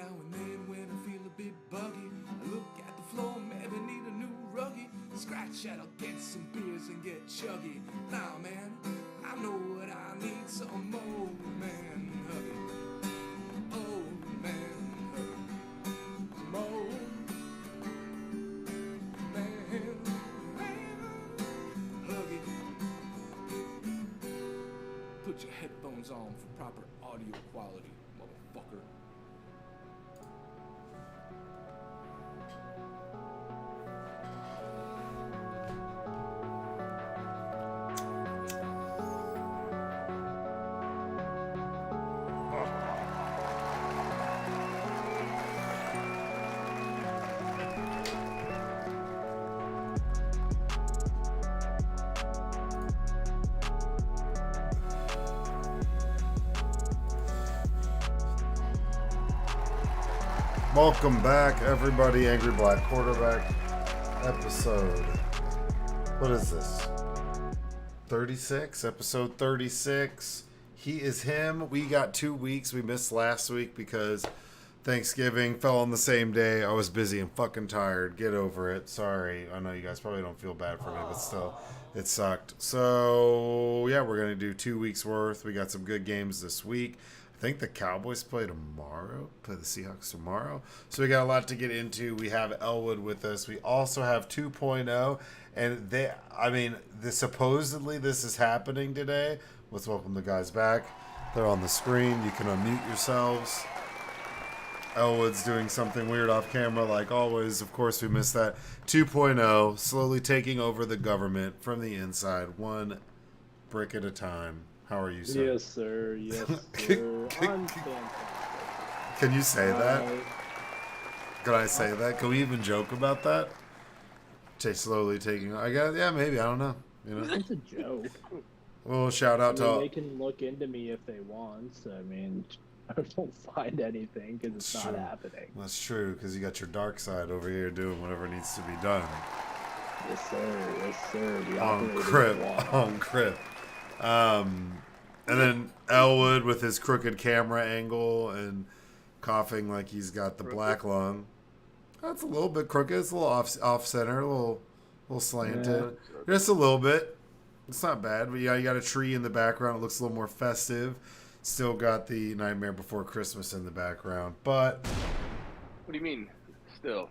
now and then when I feel a bit buggy, I look at the floor, maybe need a new ruggy. Scratch that, I'll get some beers and get chuggy. Nah, man, I know what I need, some more Man Huggie. Oh, Man Huggie. Some more Man Huggie. Put your headphones on for proper audio quality, motherfucker. Welcome back, everybody. Angry Black Quarterback episode. What is this? 36? Episode 36. He is him. We got 2 weeks. We missed last week because Thanksgiving fell on the same day. I was busy and fucking tired. Get over it. Sorry. I know you guys probably don't feel bad for me, but still, it sucked. So, yeah, we're going to do 2 weeks worth. We got some good games this week. I think the Cowboys play the Seahawks tomorrow. So we got a lot to get into. We have Elwood with us. We also have 2.0. And supposedly this is happening today. Let's welcome the guys back. They're on the screen. You can unmute yourselves. Elwood's doing something weird off camera like always. Of course, we missed that. 2.0, slowly taking over the government from the inside, one brick at a time. How are you, sir? Yes, sir. Yes, sir. I'm fantastic. Can you say that? Can I say that? Can we even joke about that? Slowly taking. I guess. Yeah, maybe. I don't know. You know. It's a joke. Well, shout out to. They can look into me if they want. I mean, I don't find anything because it's not happening. That's true because you got your dark side over here doing whatever needs to be done. Yes, sir. Yes, sir. We On crib. And then Elwood with his crooked camera angle and coughing like he's got the black lung. That's a little bit crooked. It's a little off center, a little slanted. Yeah. Just a little bit. It's not bad. But yeah, you got a tree in the background. It looks a little more festive. Still got the Nightmare Before Christmas in the background. But what do you mean? Still?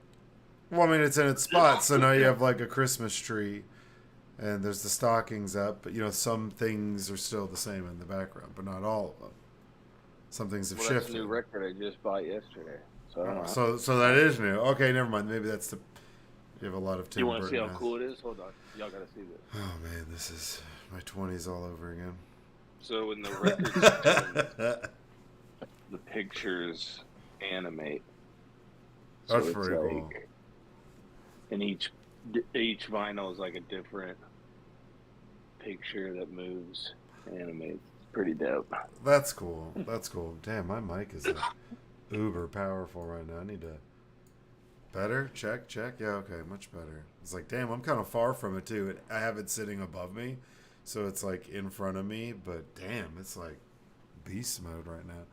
Well, I mean, it's in its spot. So now you have like a Christmas tree. And there's the stockings up, but some things are still the same in the background, but not all of them. Some things have shifted. That's a new record I just bought yesterday. So I don't know. So that is new. Okay, never mind. Maybe that's you have a lot of Tim You want to Burton see how cool it is? Hold on. Y'all got to see this. Oh, man, this is my 20s all over again. So when the records the pictures animate. So that's pretty cool. And each vinyl is like a different picture that moves, animates. It's pretty dope. That's cool. That's cool. Damn, my mic is uber powerful right now. I need to better check. Yeah, okay, much better. It's like, damn, I'm kind of far from it too. I have it sitting above me, so it's like in front of me. But damn, it's like beast mode right now.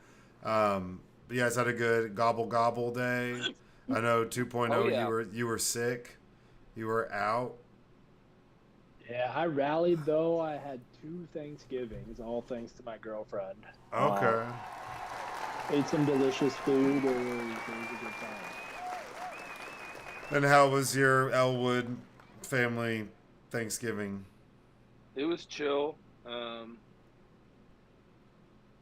But you guys had a good gobble day. I know 2.0. Oh, yeah. You were sick. You were out. Yeah, I rallied though. I had 2 Thanksgivings, all thanks to my girlfriend. Okay. Ate some delicious food. It was a good time. And how was your Elwood family Thanksgiving? It was chill.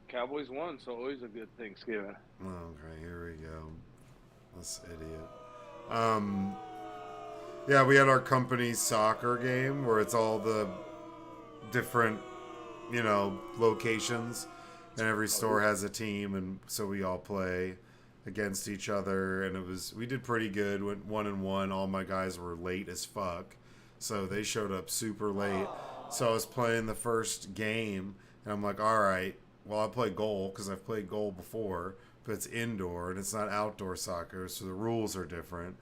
Cowboys won, so always a good Thanksgiving. Okay, here we go. This idiot. Yeah, we had our company's soccer game where it's all the different, locations, and every store has a team, and so we all play against each other, and we did pretty good. Went 1-1. All my guys were late as fuck, so they showed up super late. So I was playing the first game, and I'm like, all right, well, I play goal because I've played goal before, but it's indoor and it's not outdoor soccer, so the rules are different.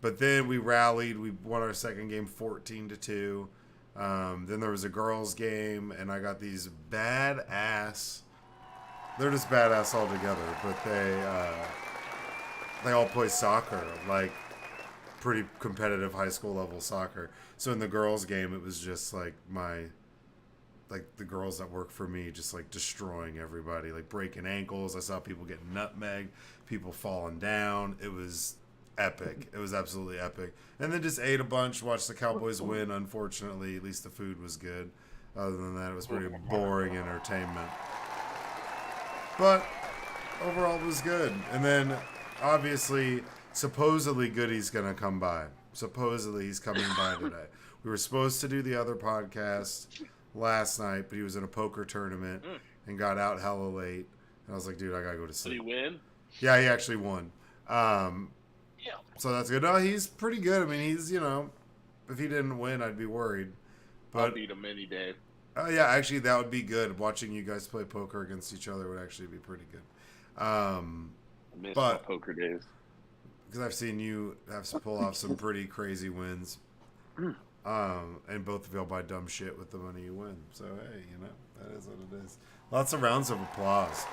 But then we rallied. We won our second game 14-2. Then there was a girls' game, and I got these badass. They're just badass altogether, but they all play soccer, like pretty competitive high school level soccer. So in the girls' game, it was just like the girls that work for me just like destroying everybody, like breaking ankles. I saw people getting nutmegged, people falling down. It was epic. It was absolutely epic. And then just ate a bunch, watched the Cowboys win. Unfortunately, at least the food was good. Other than that, it was pretty boring entertainment. But overall, it was good. And then, obviously, supposedly Goody's going to come by. Supposedly, he's coming by today. We were supposed to do the other podcast last night, but he was in a poker tournament and got out hella late. And I was like, dude, I got to go to sleep. Did he win? Yeah, he actually won. Yeah. So that's good. No, he's pretty good. I mean, he's, if he didn't win, I'd be worried. But I'll beat him any day. yeah, actually, that would be good. Watching you guys play poker against each other would actually be pretty good. I miss my poker days. Because I've seen you have to pull off some pretty crazy wins. And both of y'all buy dumb shit with the money you win. So, hey, that is what it is. Lots of rounds of applause.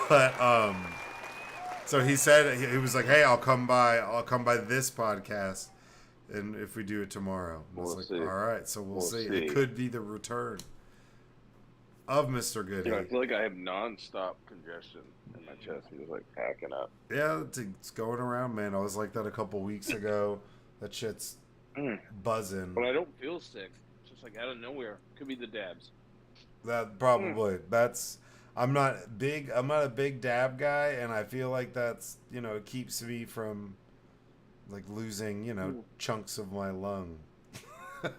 But, so he said, he was like, hey, I'll come by this podcast. And if we do it tomorrow. And I was like, all right, so we'll see. It could be the return of Mr. Goody. I feel like I have nonstop congestion in my chest. I'm just like hacking up. Yeah, it's going around, man. I was like that a couple weeks ago. That shit's buzzing. But I don't feel sick. It's just like out of nowhere. Could be the dabs. That probably. I'm not a big dab guy, and I feel like that's, it keeps me from like losing, chunks of my lung. No.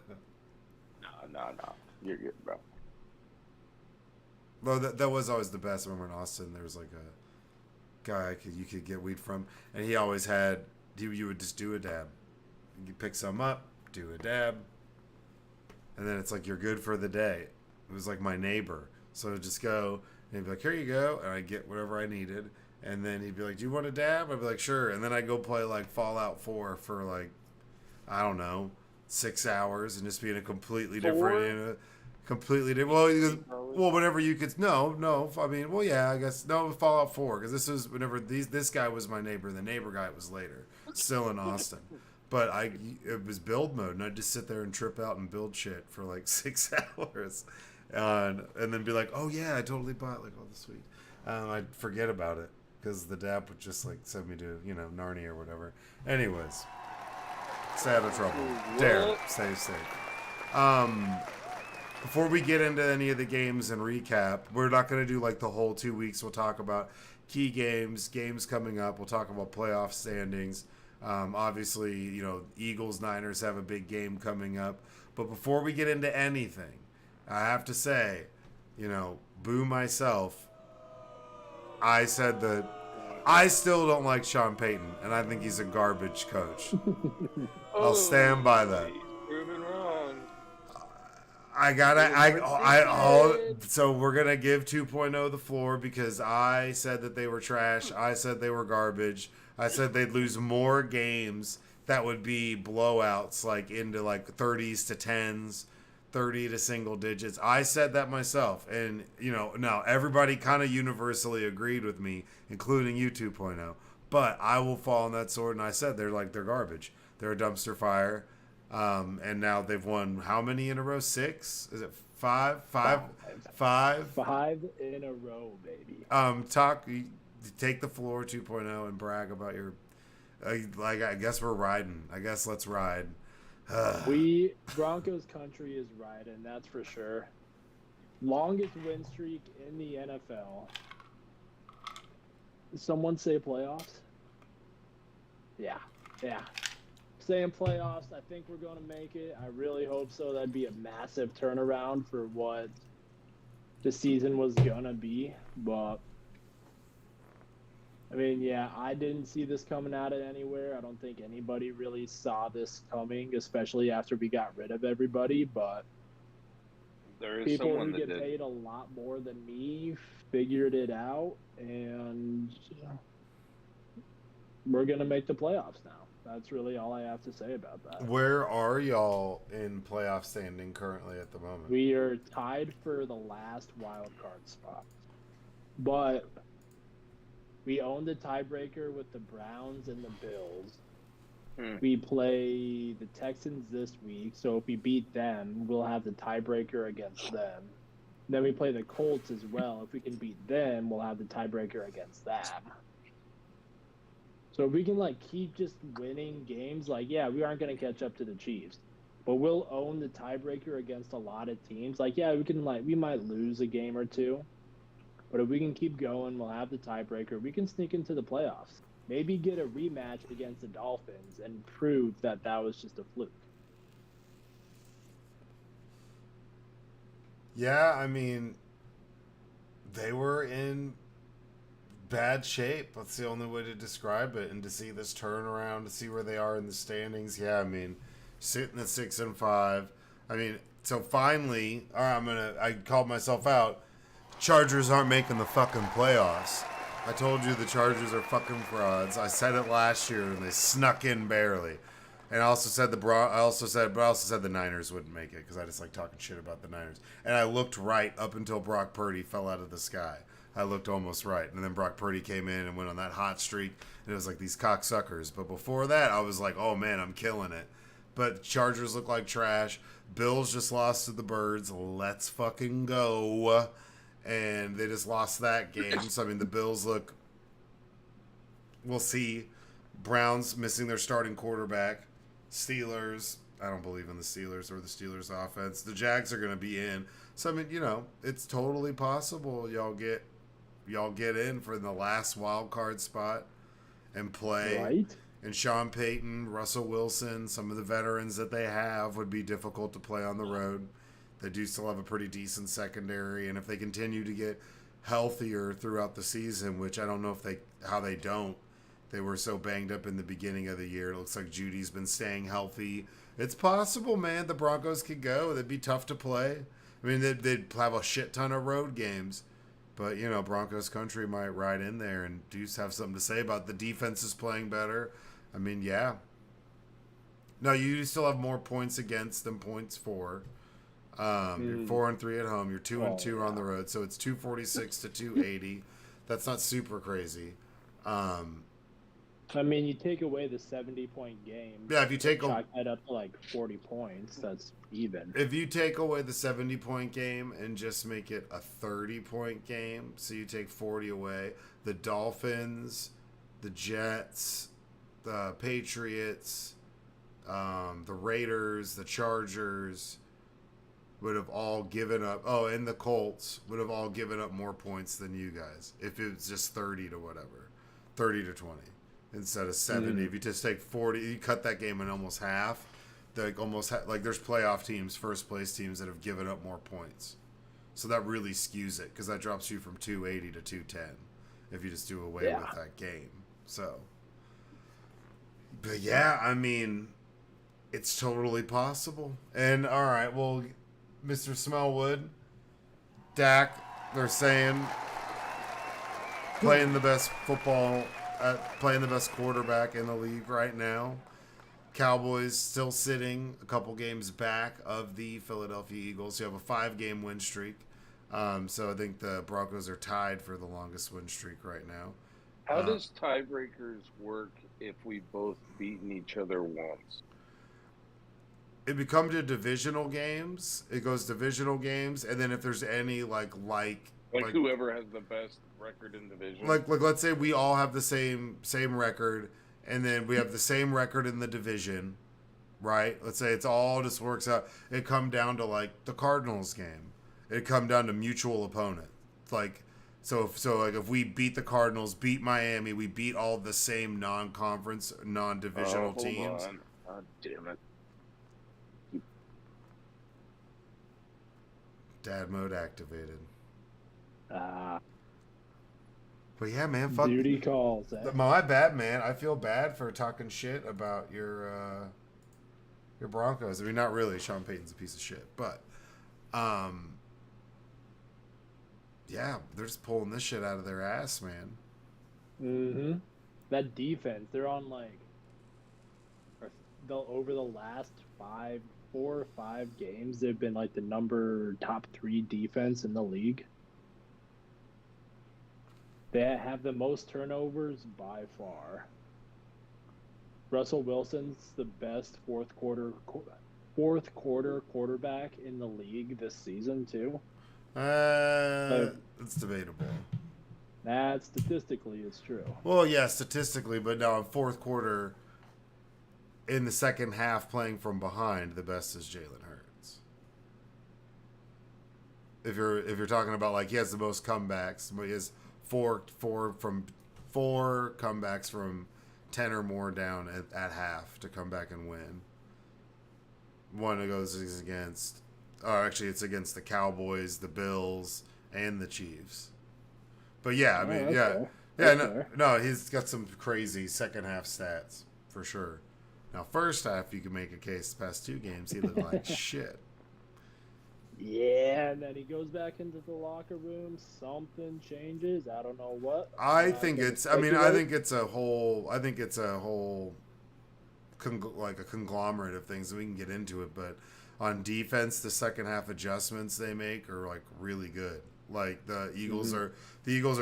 You're good, bro. Well, that was always the best. I remember in Austin, there was like a guy you could get weed from, and he always had, you would just do a dab. You pick some up, do a dab, and then it's like you're good for the day. It was like my neighbor. So I'd just go, and he'd be like, here you go, and I'd get whatever I needed. And then he'd be like, do you want a dab? I'd be like, sure. And then I'd go play like Fallout 4 for like, I don't know, 6 hours and just be in a completely different, well, whenever you could, no. I mean, well, yeah, I guess, no, Fallout 4. Because this was whenever this guy was my neighbor. The neighbor guy was later, still in Austin. But it was build mode, and I'd just sit there and trip out and build shit for like 6 hours. And then be like, oh yeah, I totally bought like all this weed. I'd forget about it. Because the dab would just like send me to, Narnia or whatever. Anyways, stay out of trouble. Dare, stay safe. Before we get into any of the games and recap, we're not going to do like the whole 2 weeks. We'll talk about key games coming up. We'll talk about playoff standings. Obviously, Eagles, Niners have a big game coming up. But before we get into anything, I have to say, boo myself. I said that I still don't like Sean Payton, and I think he's a garbage coach. I'll stand by that. He's proven wrong. So we're gonna give 2.0 the floor because I said that they were trash. I said they were garbage. I said they'd lose more games that would be blowouts, like into like 30s to 10s. 30 to single digits. I said that myself. And, now everybody kind of universally agreed with me, including you 2.0. But I will fall on that sword, and I said they're garbage. They're a dumpster fire. And now they've won how many in a row? 6? Is it 5? 5 in a row, baby. Take the floor 2.0 and brag about your, I guess we're riding. I guess let's ride. Broncos country is riding, that's for sure. Longest win streak in the NFL. Someone say playoffs? Yeah. Saying playoffs, I think we're going to make it. I really hope so. That'd be a massive turnaround for what the season was going to be. But I mean, yeah, I didn't see this coming out of anywhere. I don't think anybody really saw this coming, especially after we got rid of everybody. But there is people someone who get paid a lot more than me figured it out, and we're going to make the playoffs now. That's really all I have to say about that. Where are y'all in playoff standing currently at the moment? We are tied for the last wild card spot. But We own the tiebreaker with the Browns and the Bills. Hmm. We play the Texans this week, so if we beat them, we'll have the tiebreaker against them. Then we play the Colts as well. If we can beat them, we'll have the tiebreaker against them. So if we can like keep just winning games, like yeah, we aren't going to catch up to the Chiefs, but we'll own the tiebreaker against a lot of teams. Like yeah, we might lose a game or two, but if we can keep going, we'll have the tiebreaker. We can sneak into the playoffs. Maybe get a rematch against the Dolphins and prove that was just a fluke. Yeah, I mean, they were in bad shape. That's the only way to describe it. And to see this turnaround, to see where they are in the standings, yeah, I mean, sitting at 6-5. I mean, so finally, all right, I called myself out. Chargers aren't making the fucking playoffs. I told you the Chargers are fucking frauds. I said it last year and they snuck in barely. And I also said the Niners wouldn't make it because I just like talking shit about the Niners. And I looked right up until Brock Purdy fell out of the sky. I looked almost right. And then Brock Purdy came in and went on that hot streak. And it was like these cocksuckers. But before that, I was like, oh man, I'm killing it. But Chargers look like trash. Bills just lost to the Birds. Let's fucking go. And they just lost that game. So, I mean, the Bills look... We'll see. Browns missing their starting quarterback. Steelers... I don't believe in the Steelers or the Steelers offense. The Jags are going to be in. So, I mean, you know, it's totally possible y'all get in for the last wild card spot and play. Right? And Sean Payton, Russell Wilson, some of the veterans that they have would be difficult to play on the road. They do still have a pretty decent secondary, and if they continue to get healthier throughout the season, which I don't know how they don't. They were so banged up in the beginning of the year. It looks like Judy's been staying healthy. It's possible, man. The Broncos could go. They'd be tough to play. I mean, they'd have a shit ton of road games. But, you know, Broncos country might ride in there, and Deuce have something to say about the defense is playing better. I mean, yeah. No, you still have more points against than points for. You're 4-3 at home. You're 2-2 on the road, so it's 246 to 280. That's not super crazy. I mean, you take away the 70-point game. Yeah, if you take chalk that up to like 40 points, that's even. If you take away the 70-point game and just make it a 30-point game, so you take 40 away, the Dolphins, the Jets, the Patriots, the Raiders, the Chargers would have all given up. Oh, and the Colts would have all given up more points than you guys if it was just 30 to whatever, 30 to 20 instead of 70. If you just take 40, you cut that game in almost half. Like there's playoff teams, first place teams that have given up more points. So that really skews it because that drops you from 280 to 210 if you just do away with that game. So, but yeah, I mean, it's totally possible. And all right, well, Mr. Smellwood, Dak, they're saying playing the best playing the best quarterback in the league right now. Cowboys still sitting a couple games back of the Philadelphia Eagles. You have a 5-game win streak. So I think the Broncos are tied for the longest win streak right now. How does tiebreakers work if we've both beaten each other once? It becomes to divisional games. It goes divisional games, and then if there's any like whoever has the best record in division. Like let's say we all have the same record, and then we have the same record in the division, right? Let's say it's all just works out. It come down to like the Cardinals game. It come down to mutual opponent. Like so like if we beat the Cardinals, beat Miami, we beat all the same non-conference, non-divisional teams. On. God damn it. Dad mode activated. But yeah, man, fuck. Duty calls. My bad, man. I feel bad for talking shit about your Broncos. I mean, not really. Sean Payton's a piece of shit, but yeah, they're just pulling this shit out of their ass, man. Mm-hmm. That defense, they're on over the last 4 or 5 games, they've been like the top 3 defense in the league. They have the most turnovers by far. Russell Wilson's the best fourth quarter quarterback in the league this season too. It's debatable. That statistically is true. Well, yeah, statistically, but no, in fourth quarter, in the second half, playing from behind, the best is Jalen Hurts. If you're talking about like he has the most comebacks, but he has four comebacks from 10 or more down at half to come back and win. One of those is against, actually it's against the Cowboys, the Bills, and the Chiefs. But yeah, I mean, no, he's got some crazy second half stats for sure. Now, first half, you can make a case. The past two games, he looked like shit. Yeah, and then he goes back into the locker room. Something changes. I don't know what. I think it's a whole like a conglomerate of things. We can get into it, but on defense, the second half adjustments they make are like really good. Like the Eagles are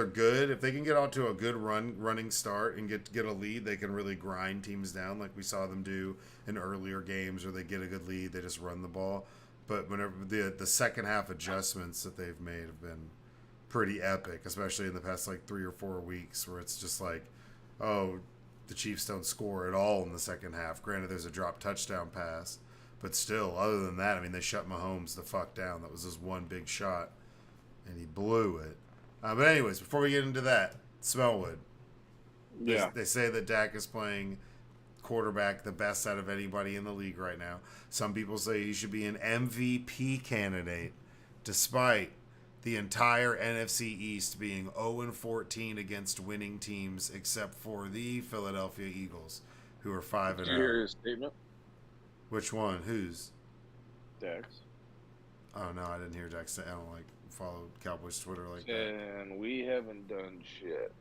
good. If they can get out to a good running start and get a lead, they can really grind teams down like we saw them do in earlier games, or they get a good lead, they just run the ball. But whenever the second half adjustments that they've made have been pretty epic, especially in the past like 3 or 4 weeks, where it's just like, oh, the Chiefs don't score at all in the second half. Granted, there's a drop touchdown pass, but still, other than that, I mean, they shut Mahomes the fuck down. That was his one big shot, and he blew it. But anyways, before we get into that, Smellwood. Yeah. They say that Dak is playing quarterback the best out of anybody in the league right now. Some people say he should be an MVP candidate, despite the entire NFC East being 0-14 against winning teams, except for the Philadelphia Eagles, who are 5-0. Did you hear his statement? Which one? Whose? Dak's. Oh no, I didn't hear Dak say. I don't like follow Cowboys Twitter like that. And we haven't done shit.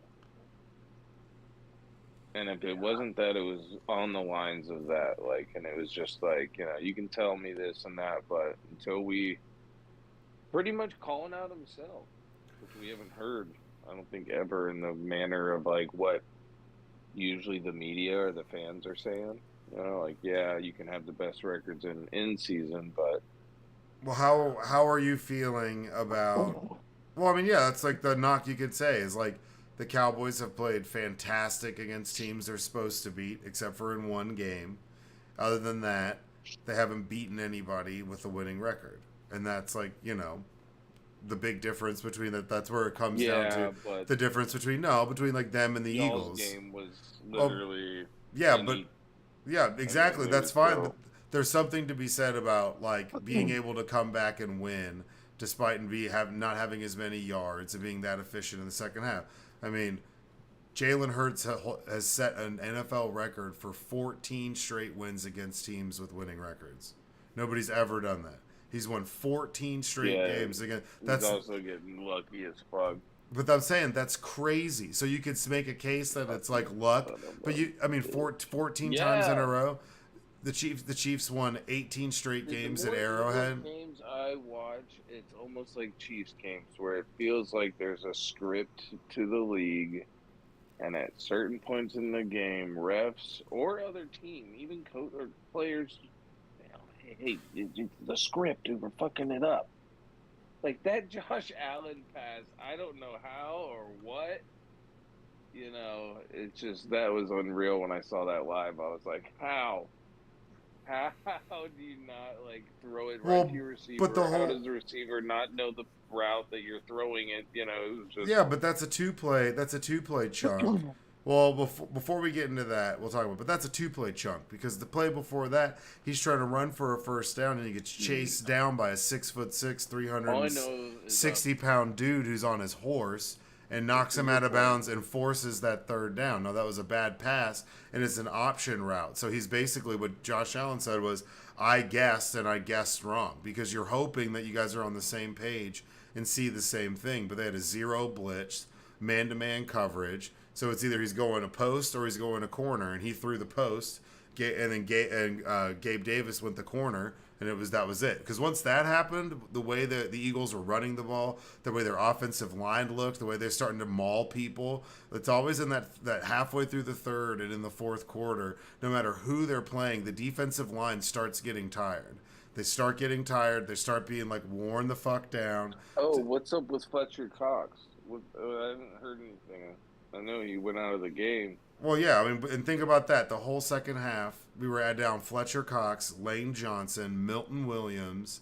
And if it wasn't that, it was on the lines of that, like, and it was just like, you know, you can tell me this and that, but until we pretty much calling out himself, which we haven't heard, I don't think ever in the manner of like what usually the media or the fans are saying. You know, like, yeah, you can have the best records in season, but well, how are you feeling about? Well, I mean, yeah, that's like the knock you could say is like the Cowboys have played fantastic against teams they're supposed to beat, except for in one game. Other than that, they haven't beaten anybody with a winning record, and that's like, you know, the big difference between that. That's where it comes down to the difference between like them and the Eagles. Game was literally exactly. That's fine. But there's something to be said about like being able to come back and win despite not having as many yards and being that efficient in the second half. I mean, Jalen Hurts has set an NFL record for 14 straight wins against teams with winning records. Nobody's ever done that. He's won 14 straight games again. That's he's also getting lucky as fuck. But I'm saying that's crazy. So you could make a case that it's like luck, but 14 times in a row. The Chiefs won 18 straight games at Arrowhead. Games I watch, it's almost like Chiefs games where it feels like there's a script to the league, and at certain points in the game, refs or other team, even coach or players, hey, the script, dude, we're fucking it up. Like that Josh Allen pass, I don't know how or what. You know, it's just, that was unreal when I saw that live. I was like, how? How do you not like throw it right to your receiver? How does the receiver not know the route that you're throwing it? You know, it was just... Yeah, but that's a two-play chunk. Well, before we get into that, we'll talk about. But that's a two-play chunk because the play before that, he's trying to run for a first down and he gets chased down by a 6'6", 360-pound dude who's on his horse and knocks him out of bounds and forces that third down. Now, that was a bad pass, and it's an option route. So he's basically, what Josh Allen said was, I guessed, and I guessed wrong, because you're hoping that you guys are on the same page and see the same thing. But they had a zero blitz, man-to-man coverage. So it's either he's going a post or he's going a corner, and he threw the post, and then Gabe Davis went the corner, And that was it. Because once that happened, the way the Eagles were running the ball, the way their offensive line looked, the way they're starting to maul people, it's always in that halfway through the third and in the fourth quarter, no matter who they're playing, the defensive line starts getting tired. They start getting tired. They start being like worn the fuck down. Oh, what's up with Fletcher Cox? I haven't heard anything. I know he went out of the game. Well, yeah, I mean, and think about that. The whole second half, we were down Fletcher Cox, Lane Johnson, Milton Williams,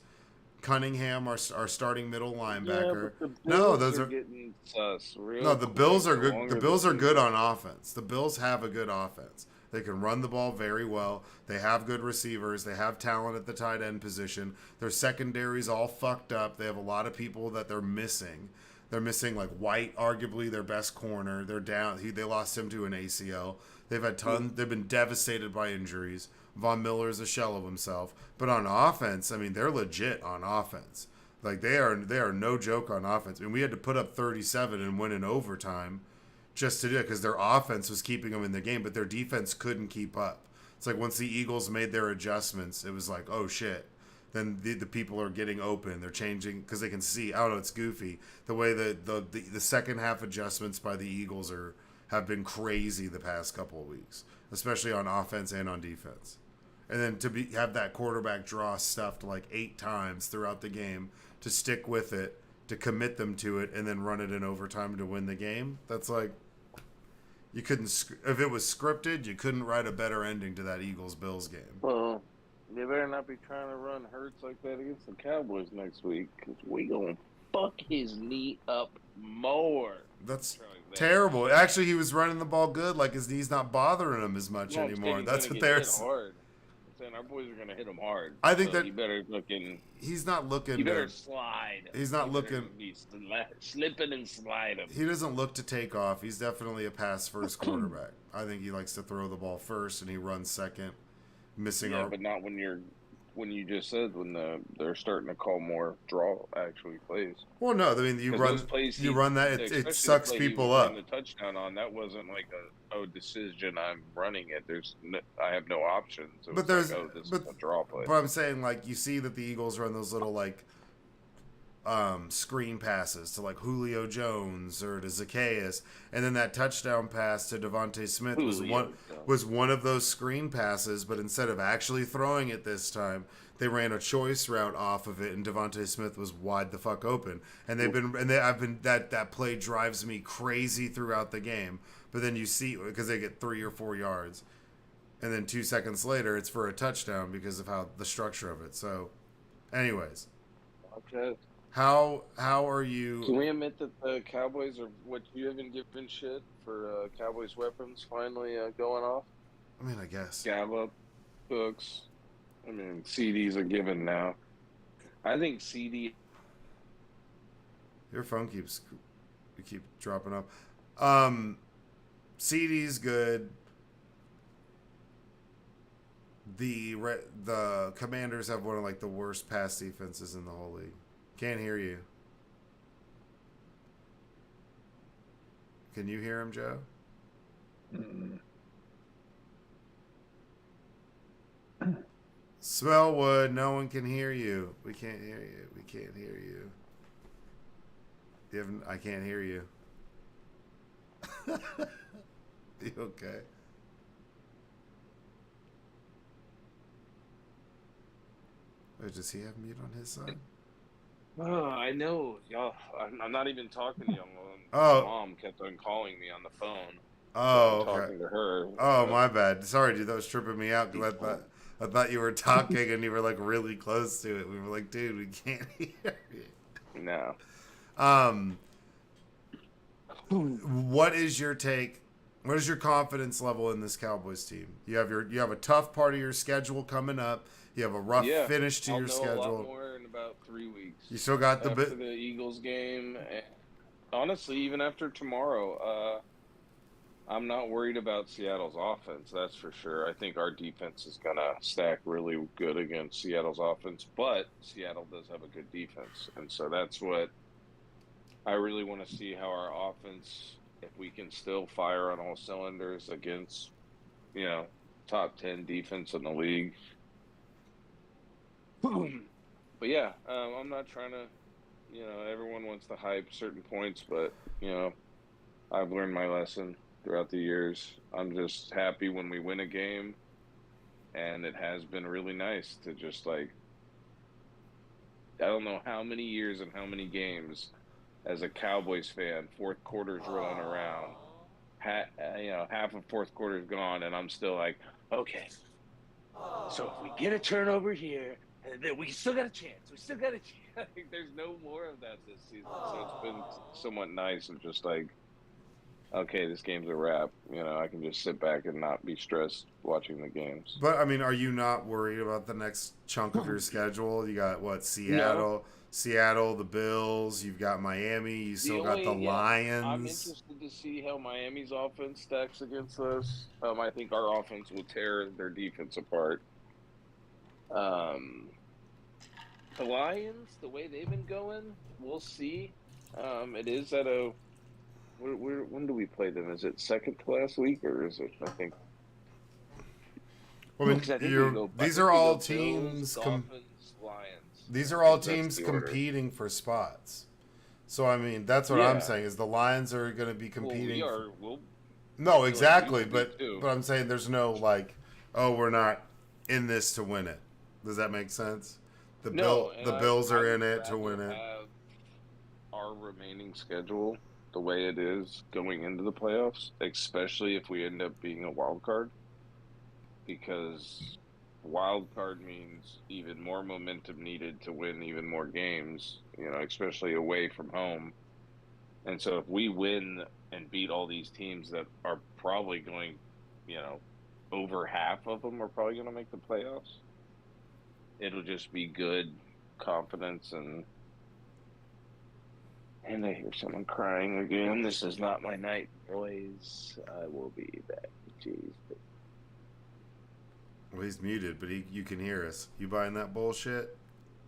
Cunningham, our starting middle linebacker. Yeah, but No, those are getting sus. no. The Bills are good. The Bills are good on offense. The Bills have a good offense. They can run the ball very well. They have good receivers. They have talent at the tight end position. Their secondary's all fucked up. They have a lot of people that they're missing. They're missing like White, arguably their best corner. They're down. They lost him to an ACL. They've had They've been devastated by injuries. Von Miller's a shell of himself. But on offense, I mean, they're legit on offense. Like they are no joke on offense. I mean, we had to put up 37 and win in overtime just to do it because their offense was keeping them in the game, but their defense couldn't keep up. It's like once the Eagles made their adjustments, it was like, oh shit. Then the people are getting open. They're changing because they can see. I don't know. It's goofy the way the second half adjustments by the Eagles have been crazy the past couple of weeks, especially on offense and on defense. And then have that quarterback draw stuffed like 8 times throughout the game to stick with it, to commit them to it, and then run it in overtime to win the game. That's like you couldn't. If it was scripted, you couldn't write a better ending to that Eagles-Bills game. Well, they better not be trying to run Hurts like that against the Cowboys next week because we gonna fuck his knee up more. That's terrible. Actually, he was running the ball good. Like his knee's not bothering him as much anymore. That's what they're saying. Our boys are gonna hit him hard. I think that he better looking. He's not looking. He better slide. He's not looking. Slipping and sliding. He doesn't look to take off. He's definitely a pass first quarterback. I think he likes to throw the ball first and he runs second. But not when you just said when they're starting to call more draw actually plays. Well, no, I mean you run that it sucks people up. The touchdown on that wasn't like a decision. I'm running it. I have no options. But there's this is a draw play. But I'm saying like you see that the Eagles run those little like screen passes to like Julio Jones or to Zacchaeus, and then that touchdown pass to Devontae Smith was one of those screen passes, but instead of actually throwing it this time, they ran a choice route off of it, and Devontae Smith was wide the fuck open. And that play drives me crazy throughout the game. But then you see because they get 3 or 4 yards, and then 2 seconds later it's for a touchdown because of how the structure of it. So, anyways. Okay. How are you? Can we admit that the Cowboys are what you haven't given shit for Cowboys weapons finally going off? I mean, I guess. Gallup, Cooks. I mean, CDs are given now. I think CD. Your phone keeps dropping off. CD's good. The Commanders have one of like the worst pass defenses in the whole league. Can't hear you. Can you hear him, Joe? Smellwood, no one can hear you. We can't hear you. We can't hear you. I can't hear you. You okay? Wait, does he have mute on his side? Oh, I know. Y'all, I'm not even talking to y'all. Oh. Mom kept on calling me on the phone. Oh, so I'm okay. talking to her. Oh, my bad. Sorry, dude. That was tripping me out because I thought you were talking and you were like really close to it. We were like, dude, we can't hear you. No. What is your take? What is your confidence level in this Cowboys team? You have a tough part of your schedule coming up. You have a rough finish to your schedule. A lot more in about 3 weeks. You still got after the Eagles game. And honestly, even after tomorrow, I'm not worried about Seattle's offense. That's for sure. I think our defense is gonna stack really good against Seattle's offense, but Seattle does have a good defense, and so that's what I really want to see, how our offense, if we can still fire on all cylinders against, top 10 defense in the league. But yeah, I'm not trying to. Everyone wants to hype certain points, but I've learned my lesson throughout the years. I'm just happy when we win a game, and it has been really nice to just like I don't know how many years and how many games as a Cowboys fan, fourth quarter's rolling around, half of fourth quarter's gone, and I'm still like, okay, so if we get a turnover here, and then we still got a chance. We still got a chance. Like, there's no more of that this season, so it's been somewhat nice of just like, okay, this game's a wrap. I can just sit back and not be stressed watching the games. But I mean, are you not worried about the next chunk of your schedule? You got what? No. Seattle, the Bills. You've got Miami. You still got the I'm Lions. interested to see how Miami's offense stacks against us. I think our offense will tear their defense apart. The Lions, the way they've been going, we'll see. It is at a. When do we play them? Is it second to last week, or is it? I think. I mean, 'Cause I think we go- I these think are we all go teams. Bills, Dolphins, Lions. These I are all think that's teams the order. competing for spots. So I mean, that's what I'm Yeah. saying is the Lions are going to be Well, competing. we are. We'll No, like exactly, we but do. I'm saying there's no like, oh, we're not in this to win it. Does that make sense? The Bills are in it to win it. Have our remaining schedule the way it is going into the playoffs, especially if we end up being a wild card, because wild card means even more momentum needed to win even more games. Especially away from home. And so if we win and beat all these teams that are probably going, over half of them are probably going to make the playoffs. It'll just be good confidence and I hear someone crying again. This is not my night, boys. I will be back. Jeez. Well, he's muted, but you can hear us. You buying that bullshit?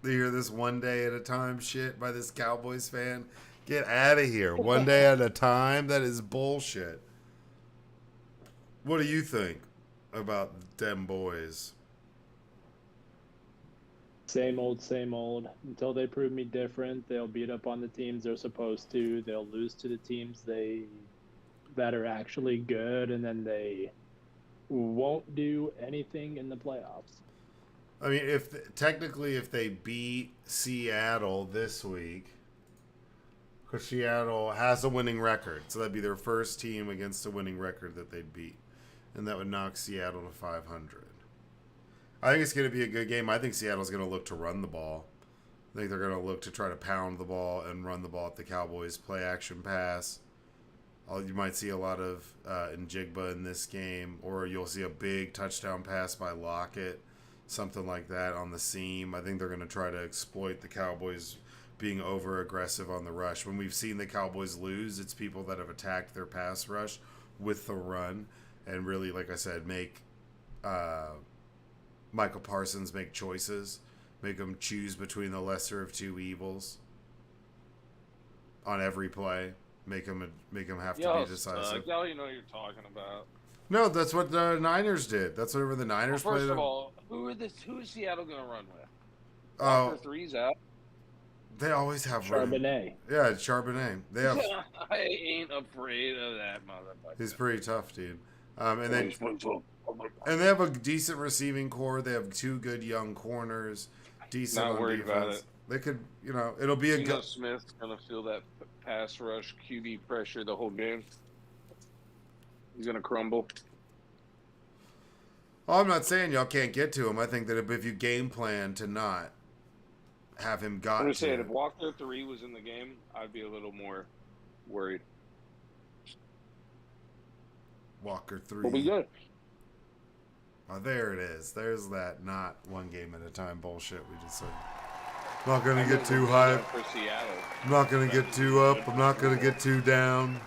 You hear this one day at a time shit by this Cowboys fan? Get out of here. One day at a time? That is bullshit. What do you think about them boys? Same old, same old. Until they prove me different, they'll beat up on the teams they're supposed to. They'll lose to the teams that are actually good, and then they won't do anything in the playoffs. I mean, if they beat Seattle this week, because Seattle has a winning record, so that'd be their first team against a winning record that they'd beat, and that would knock Seattle to 500. I think it's going to be a good game. I think Seattle's going to look to run the ball. I think they're going to look to try to pound the ball and run the ball at the Cowboys, play action pass. You might see a lot of Njigba in this game, or you'll see a big touchdown pass by Lockett, something like that on the seam. I think they're going to try to exploit the Cowboys being over-aggressive on the rush. When we've seen the Cowboys lose, it's people that have attacked their pass rush with the run and really, like I said, make Michael Parsons make choices, make him choose between the lesser of two evils on every play, make him have to be decisive. Y'all, you know what you're talking about. No, that's what the Niners did. That's whatever the Niners played. First of all, who is Seattle going to run with? Oh, Walker 3's out. They always have Charbonnet. Yeah, it's Charbonnet. They have. I ain't afraid of that motherfucker. He's pretty tough, dude. And they have a decent receiving core. They have two good young corners. Decent Not on worried defense. about it. They could, it'll be a good. Smith's gonna feel that pass rush QB pressure the whole game. He's gonna crumble. Well, I'm not saying y'all can't get to him. I think that if you game plan to not have him got I'm just to saying, it. if Walker 3 was in the game, I'd be a little more worried. Walker 3. But we good. Oh, there it is. There's that not one game at a time bullshit we just said. I'm not going to get too high. For Seattle. I'm not going to get too up. I'm not going to get too down.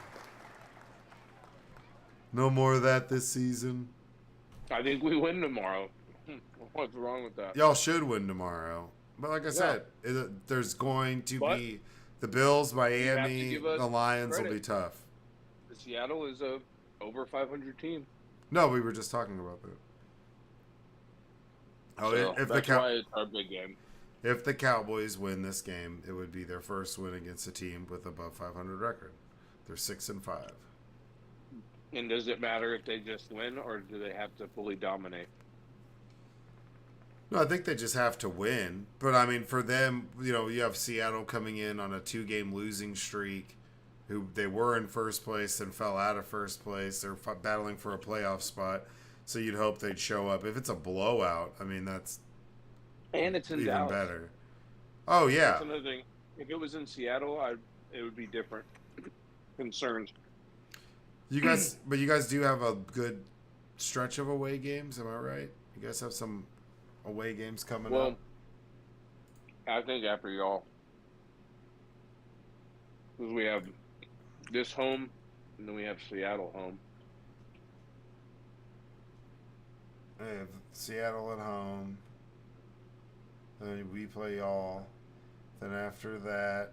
No more of that this season. I think we win tomorrow. What's wrong with that? Y'all should win tomorrow. But like I said, there's going to be the Bills, Miami, the Lions will be tough. Seattle is a over 500 team. No, we were just talking about that. Oh, So that's why it's our big game. If the Cowboys win this game, it would be their first win against a team with above 500 record. They're 6-5. And does it matter if they just win, or do they have to fully dominate? No, I think they just have to win. But I mean, for them, you have Seattle coming in on a 2-game losing streak. Who they were in first place and fell out of first place. They're battling for a playoff spot. So you'd hope they'd show up. If it's a blowout, I mean, that's and it's in even Dallas. better. Oh yeah. That's another thing. If it was in Seattle, it would be different. Concerns. You guys do have a good stretch of away games, am I right? You guys have some away games coming up. I think after y'all, because we have this home, and then we have Seattle home. We have Seattle at home. Then we play y'all. Then after that,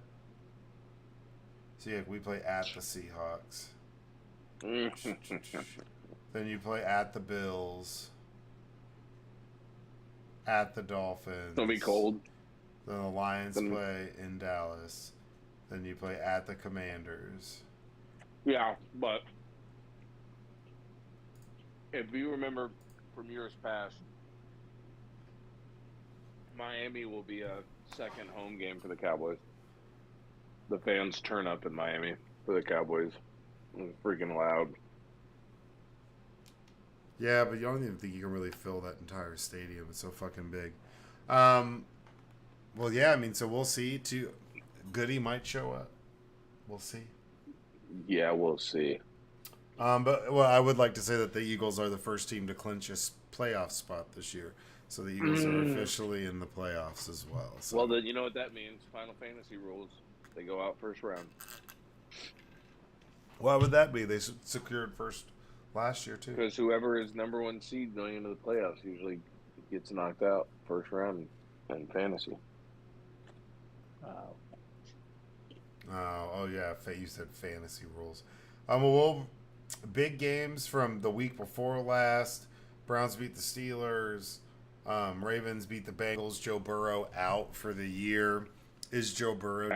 we play at the Seahawks. Then you play at the Bills. At the Dolphins. It'll be cold. Then the Lions play in Dallas. Then you play at the Commanders. Yeah, but if you remember from years past, Miami will be a second home game for the Cowboys. The fans turn up in Miami for the Cowboys. It's freaking loud. Yeah, but you don't even think you can really fill that entire stadium. It's so fucking big. Well, yeah, I mean, so we'll see. Goody might show up. We'll see. Yeah, we'll see. But I would like to say that the Eagles are the first team to clinch a playoff spot this year. So the Eagles are officially in the playoffs as well. So. Well, then you know what that means. Final Fantasy rules. They go out first round. Why would that be? They secured first last year, too. Because whoever is number one seed going into the playoffs usually gets knocked out first round in fantasy. Wow. Oh yeah, you said fantasy rules. Well, big games from the week before last. Browns beat the Steelers. Ravens beat the Bengals. Joe Burrow out for the year. Is Joe Burrow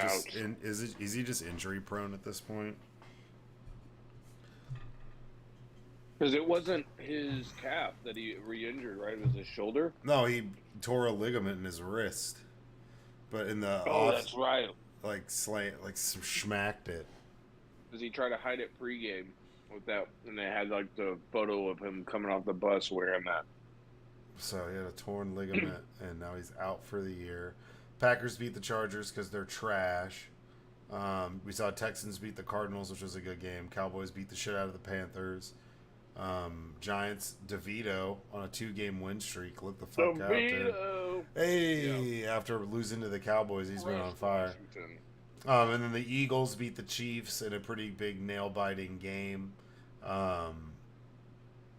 is he just injury prone at this point? Because it wasn't his calf that he re-injured, right? It was his shoulder. No, he tore a ligament in his wrist. But in the that's right. Smacked it. Because he tried to hide it pregame with that, and they had like the photo of him coming off the bus wearing that. So he had a torn ligament, and now he's out for the year. Packers beat the Chargers because they're trash. We saw Texans beat the Cardinals, which was a good game. Cowboys beat the shit out of the Panthers. Giants, DeVito on a 2-game win streak. Look the fuck out, dude. Hey, after losing to the Cowboys, he's been on fire. And then the Eagles beat the Chiefs in a pretty big nail-biting game.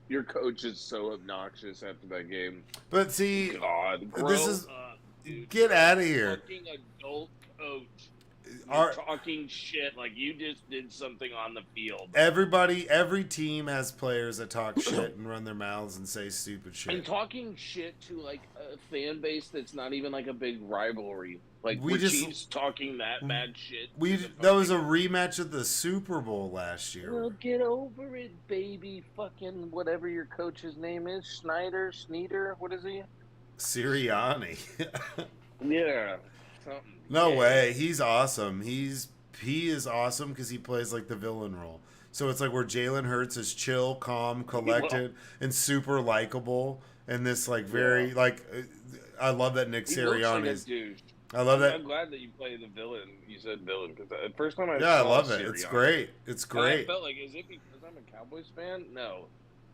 Your coach is so obnoxious after that game. But see, God, this is dude. Get out of here. Fucking adult coach. You're talking shit like you just did something on the field. Every team has players that talk shit and run their mouths and say stupid shit. And talking shit to like a fan base that's not even like a big rivalry. Like Chiefs talking that bad shit. That was a rematch of the Super Bowl last year. Well, get over it, baby. Fucking whatever your coach's name is, Sneeder. What is he? Sirianni. Yeah. Something. No way. He's awesome. He is awesome because he plays like the villain role. So it's like where Jalen Hurts is chill, calm, collected, and super likable. And this like very I love that Nick Sirianni is. I love that. I'm glad that you play the villain. You said villain because the first time I I saw love it. Sirianni, It's great. It's great. I felt like, is it because I'm a Cowboys fan? No,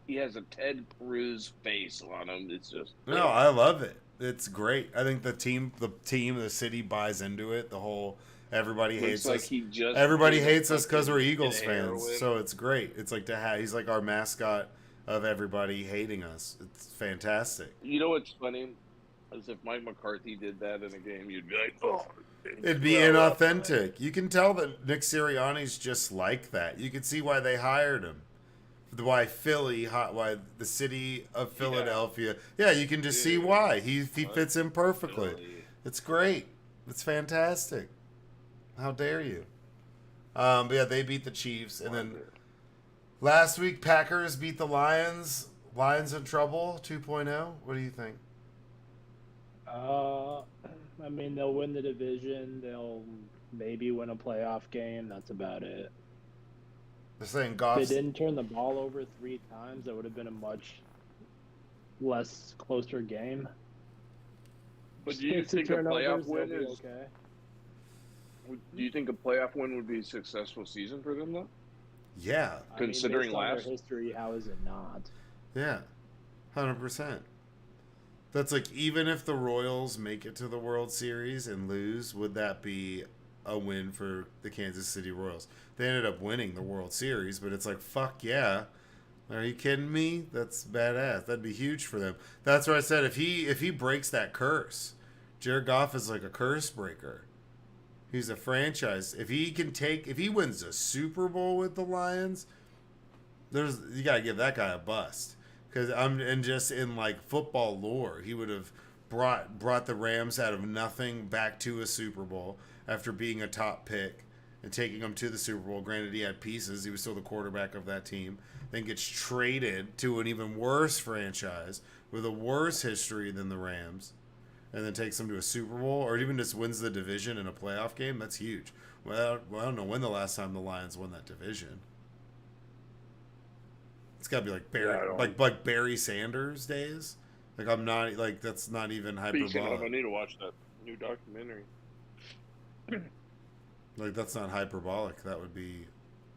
he has a Ted Cruz face on him. It's just no. I love it. It's great. I think the city buys into it. The whole everybody hates us. Everybody hates us because we're Eagles fans. So it's great. It's like he's like our mascot of everybody hating us. It's fantastic. You know what's funny? As if Mike McCarthy did that in a game, you'd be like, oh. It'd be inauthentic. You can tell that Nick Sirianni's just like that. You can see why they hired him. why Philly, why the city of Philadelphia. Yeah, you can just see why he fits in perfectly. Philly. It's great. It's fantastic. How dare you? But yeah, they beat the Chiefs, and then last week Packers beat the Lions. Lions in trouble 2.0. What do you think? I mean, they'll win the division. They'll maybe win a playoff game. That's about it. They're saying If Goff's... they didn't turn the ball over 3 times, that would have been a much less closer game. But do you think a playoff win is okay? Do you think a playoff win would be a successful season for them, though? Yeah. Considering based on last their history, how is it not? Yeah, 100%. That's like, even if the Royals make it to the World Series and lose, would that be a win for the Kansas City Royals? They ended up winning the World Series, but it's like, fuck yeah. Are you kidding me? That's badass. That'd be huge for them. That's what I said. If he breaks that curse, Jared Goff is like a curse breaker. He's a franchise. If he wins a Super Bowl with the Lions, you gotta give that guy a bust. And just in like football lore, he would have brought the Rams out of nothing back to a Super Bowl after being a top pick and taking them to the Super Bowl. Granted, he had pieces. He was still the quarterback of that team. Then gets traded to an even worse franchise with a worse history than the Rams, and then takes them to a Super Bowl, or even just wins the division in a playoff game. That's huge. Well, I don't know when the last time the Lions won that division. It's got to be like Barry Sanders days. Like, I'm not like, that's not even hyperbolic. Speaking of, I need to watch that new documentary. Like, that's not hyperbolic. That would be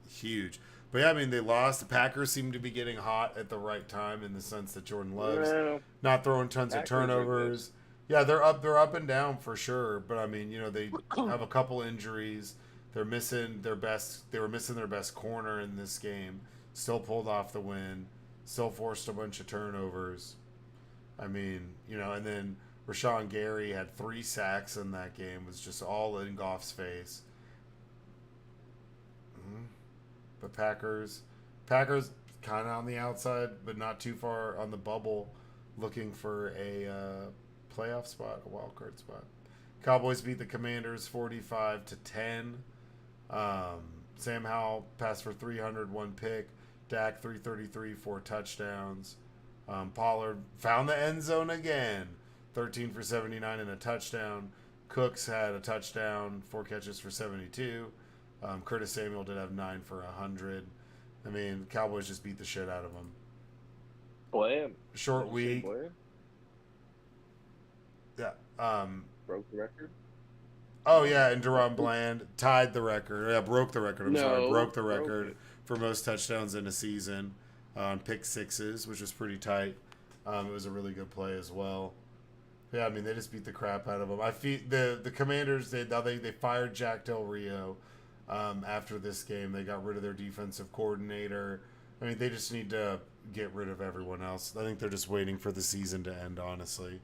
huge. But yeah, I mean, they lost. The Packers seem to be getting hot at the right time in the sense that Jordan Love's not throwing tons of turnovers. Yeah, they're up and down for sure. But I mean, they have a couple injuries. They're missing their best. They were missing their best corner in this game. Still pulled off the win. Still forced a bunch of turnovers. I mean, and then Rashawn Gary had 3 sacks in that game. It was just all in Goff's face. But Packers kind of on the outside, but not too far on the bubble, looking for a playoff spot, a wild card spot. Cowboys beat the Commanders 45-10. Sam Howell passed for 301 pick. Dak 333, 4 touchdowns. Pollard found the end zone again, 13 for 79 and a touchdown. Cooks had a touchdown, 4 catches for 72. Curtis Samuel did have 9 for 100. I mean, Cowboys just beat the shit out of them. Blam. Short week. Yeah. Broke the record? Oh, yeah, and Deron Bland tied the record. Yeah, broke the record. Broke the record for most touchdowns in a season on pick sixes, which was pretty tight. It was a really good play as well. Yeah, I mean, they just beat the crap out of them. The Commanders, they fired Jack Del Rio after this game. They got rid of their defensive coordinator. I mean, they just need to get rid of everyone else. I think they're just waiting for the season to end, honestly.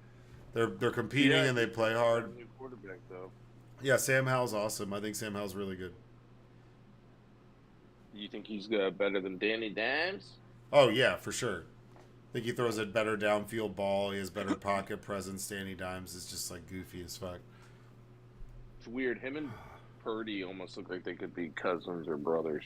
They're competing and they play hard. New quarterback, though. Yeah, Sam Howell's awesome. I think Sam Howell's really good. You think he's better than Danny Dimes? Oh, yeah, for sure. I think he throws a better downfield ball. He has better pocket presence. Danny Dimes is just, like, goofy as fuck. It's weird. Him and Purdy almost look like they could be cousins or brothers.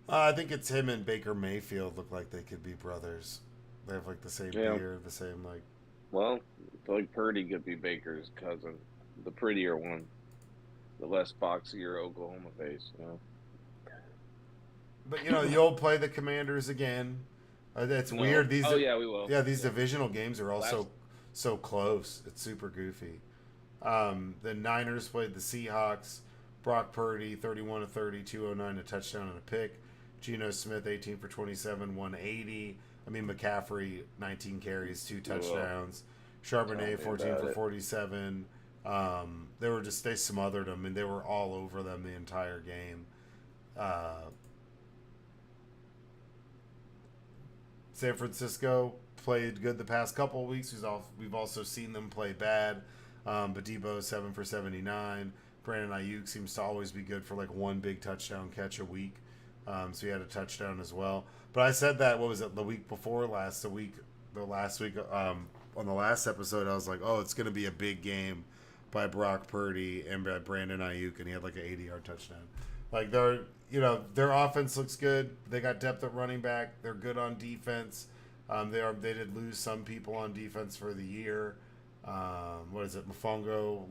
I think it's him and Baker Mayfield look like they could be brothers. They have, like, the same beard, the same, like... Well, I feel like Purdy could be Baker's cousin. The prettier one. The less boxier Oklahoma face, But, you'll play the Commanders again. That's weird. We will. Yeah, these divisional games are also so close. It's super goofy. The Niners played the Seahawks. Brock Purdy, 31-30, 209, a touchdown and a pick. Geno Smith, 18 for 27, 180. I mean, McCaffrey, 19 carries, 2 touchdowns. Charbonnet, 14 for 47. They smothered them, and they were all over them the entire game. San Francisco played good the past couple of weeks. We've also seen them play bad. But Debo, 7 for 79. Brandon Ayuk seems to always be good for like one big touchdown catch a week. So he had a touchdown as well. But I said that, what was it, the week before last, the last week, on the last episode, I was like, oh, it's going to be a big game by Brock Purdy and by Brandon Ayuk, and he had like an 80-yard touchdown. Like, their offense looks good. They got depth at running back. They're good on defense. They did lose some people on defense for the year. What is it? Mofongo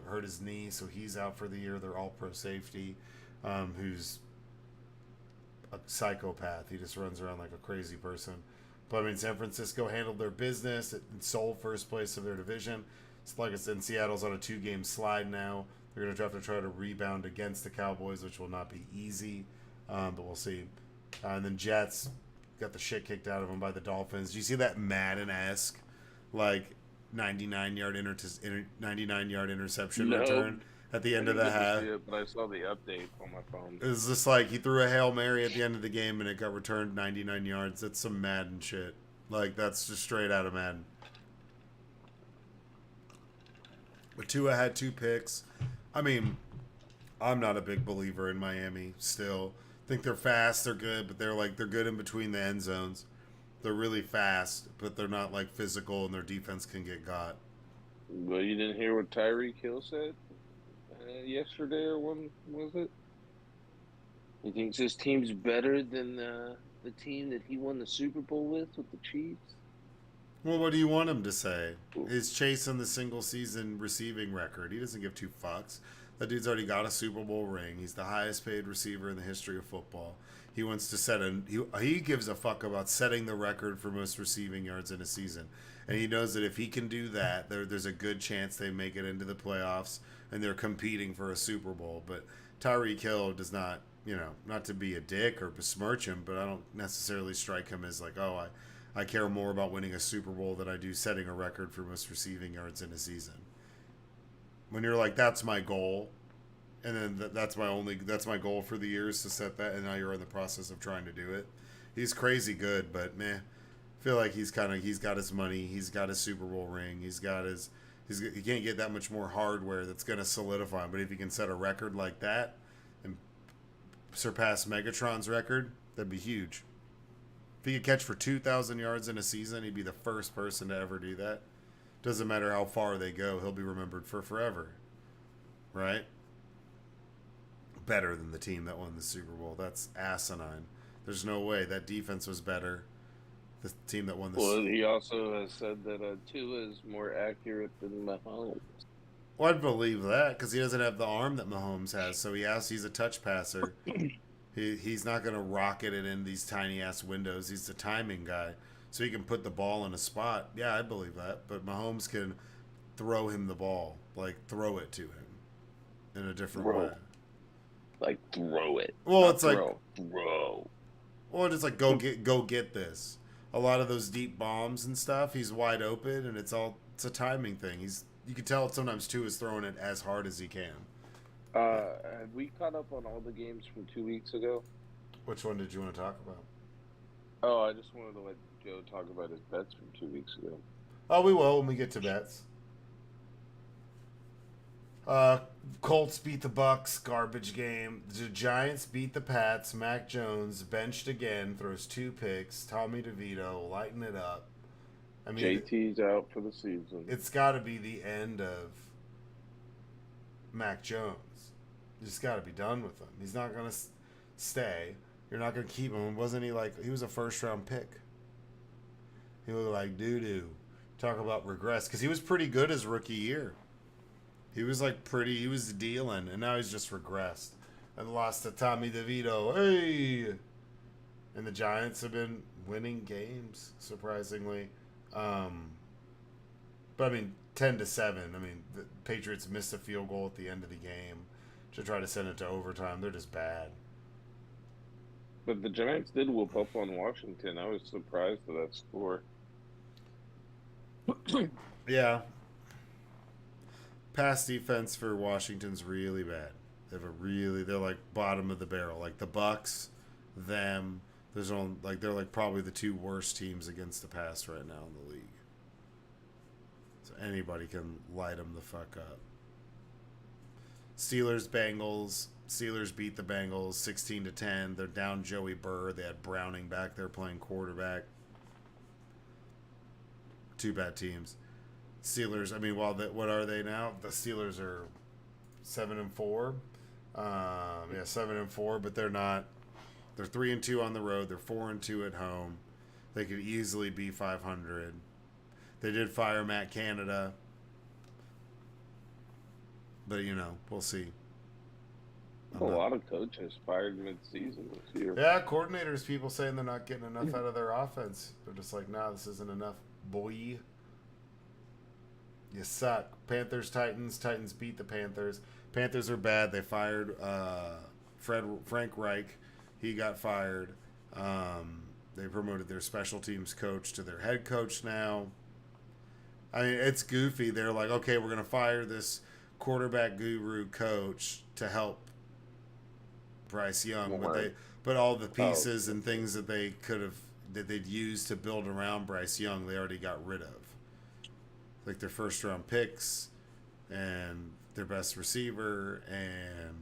hurt his knee, so he's out for the year. They're all pro safety, who's a psychopath. He just runs around like a crazy person. But I mean, San Francisco handled their business and sole first place of their division. It's like I said, Seattle's on a 2-game slide now. They're going to have to try to rebound against the Cowboys, which will not be easy, but we'll see. And then Jets got the shit kicked out of them by the Dolphins. Do you see that Madden-esque, like 99-yard interception return at the end of the half? But I saw the update on my phone. It was just like he threw a Hail Mary at the end of the game and it got returned 99 yards. That's some Madden shit. Like, that's just straight out of Madden. But Tua had 2 picks. I mean, I'm not a big believer in Miami still. I think they're fast, they're good, but they're good in between the end zones. They're really fast, but they're not like physical, and their defense can get got. Well, you didn't hear what Tyreek Hill said yesterday, or when was it? He thinks his team's better than the team that he won the Super Bowl with the Chiefs. Well, what do you want him to say? He's chasing the single-season receiving record. He doesn't give 2 fucks. That dude's already got a Super Bowl ring. He's the highest-paid receiver in the history of football. He wants to he gives a fuck about setting the record for most receiving yards in a season. And he knows that if he can do that, there's a good chance they make it into the playoffs and they're competing for a Super Bowl. But Tyreek Hill does not, not to be a dick or besmirch him, but I don't necessarily strike him as like, oh, I care more about winning a Super Bowl than I do setting a record for most receiving yards in a season. When you're like, that's my goal, and then that's my goal for the year is to set that, and now you're in the process of trying to do it. He's crazy good, but meh. I feel like he's got his money, he's got his Super Bowl ring, he can't get that much more hardware that's going to solidify him. But if he can set a record like that and surpass Megatron's record, that'd be huge. If he could catch for 2,000 yards in a season, he'd be the first person to ever do that. Doesn't matter how far they go, he'll be remembered for forever. Right? Better than the team that won the Super Bowl. That's asinine. There's no way. That defense was better. The team that won the Super Bowl. Well, he also has said that Tua is more accurate than Mahomes. Well, I'd believe that because he doesn't have the arm that Mahomes has. So he's a touch passer. He's not going to rocket it in these tiny-ass windows. He's the timing guy. So he can put the ball in a spot. Yeah, I believe that. But Mahomes can throw him the ball. Like, throw it to him in a different way. Like, throw it. Well, it's throw. Well, it's like, go get this. A lot of those deep bombs and stuff, he's wide open, and it's a timing thing. You can tell sometimes, too, is throwing it as hard as he can. Have we caught up on all the games from 2 weeks ago? Which one did you want to talk about? Oh, I just wanted to let Joe talk about his bets from 2 weeks ago. Oh, we will when we get to bets. Colts beat the Bucks, garbage game. The Giants beat the Pats. Mac Jones benched again, throws 2 picks. Tommy DeVito lighting it up. I mean, JT's out for the season. It's got to be the end of Mac Jones. You just got to be done with him. He's not going to stay. You're not going to keep him. Wasn't he like, he was a first-round pick. He looked like doo-doo. Talk about regress. Because he was pretty good his rookie year. He was he was dealing, and now he's just regressed. And lost to Tommy DeVito. Hey! And the Giants have been winning games, surprisingly. But, I mean, 10-7. I mean, the Patriots missed a field goal at the end of the game to try to send it to overtime. They're just bad. But the Giants did whoop up on Washington. I was surprised at that score. Yeah. Pass defense for Washington's really bad. They're like bottom of the barrel. Like the Bucks, them. They're like probably the 2 worst teams against the pass right now in the league. So anybody can light them the fuck up. Steelers, Bengals. Steelers beat the Bengals 16-10. They're down Joey Burr. They had Browning back there playing quarterback. Two bad teams. Steelers. I mean, what are they now? The Steelers are 7-4. 7-4. But they're not. They're 3-2 on the road. They're 4-2 at home. They could easily be 500. They did fire Matt Canada. But, we'll see. A lot of coaches fired mid-season this year. Yeah, coordinators, people saying they're not getting enough out of their offense. They're just like, nah, this isn't enough, boy. You suck. Panthers, Titans. Titans beat the Panthers. Panthers are bad. They fired Frank Reich. He got fired. They promoted their special teams coach to their head coach now. I mean, it's goofy. They're like, okay, we're going to fire this quarterback guru coach to help Bryce Young, but all the pieces and things that they'd use to build around Bryce Young, they already got rid of. Like their first round picks and their best receiver, and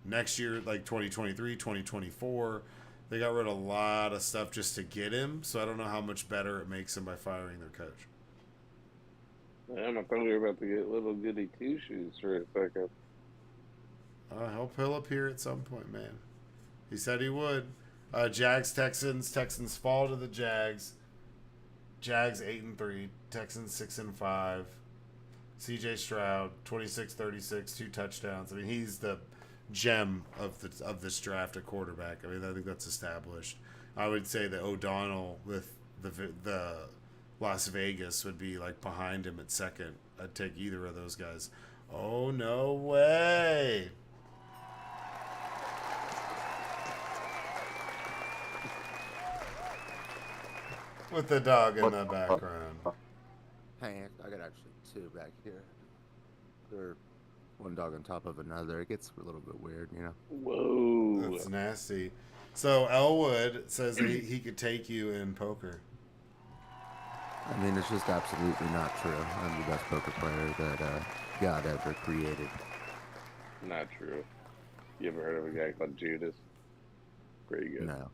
next year, like 2023, 2024, they got rid of a lot of stuff just to get him. So I don't know how much better it makes them by firing their coach. Damn, I thought we were about to get little goody two shoes for a second. I hope he'll appear at some point, man. He said he would. Jags, Texans. Texans fall to the Jags. Jags 8-3. Texans 6-5. C.J. Stroud 26-36, 2 touchdowns. I mean, he's the gem of this draft at quarterback. I mean, I think that's established. I would say that O'Donnell with the Las Vegas would be like behind him at second. I'd take either of those guys. Oh, no way. With the dog in the background. Hey, I got actually 2 back here. They're one dog on top of another. It gets a little bit weird, Whoa. That's nasty. So Elwood says that he could take you in poker. I mean, it's just absolutely not true. I'm the best poker player that God ever created. Not true. You ever heard of a guy called Judas? Pretty good. No.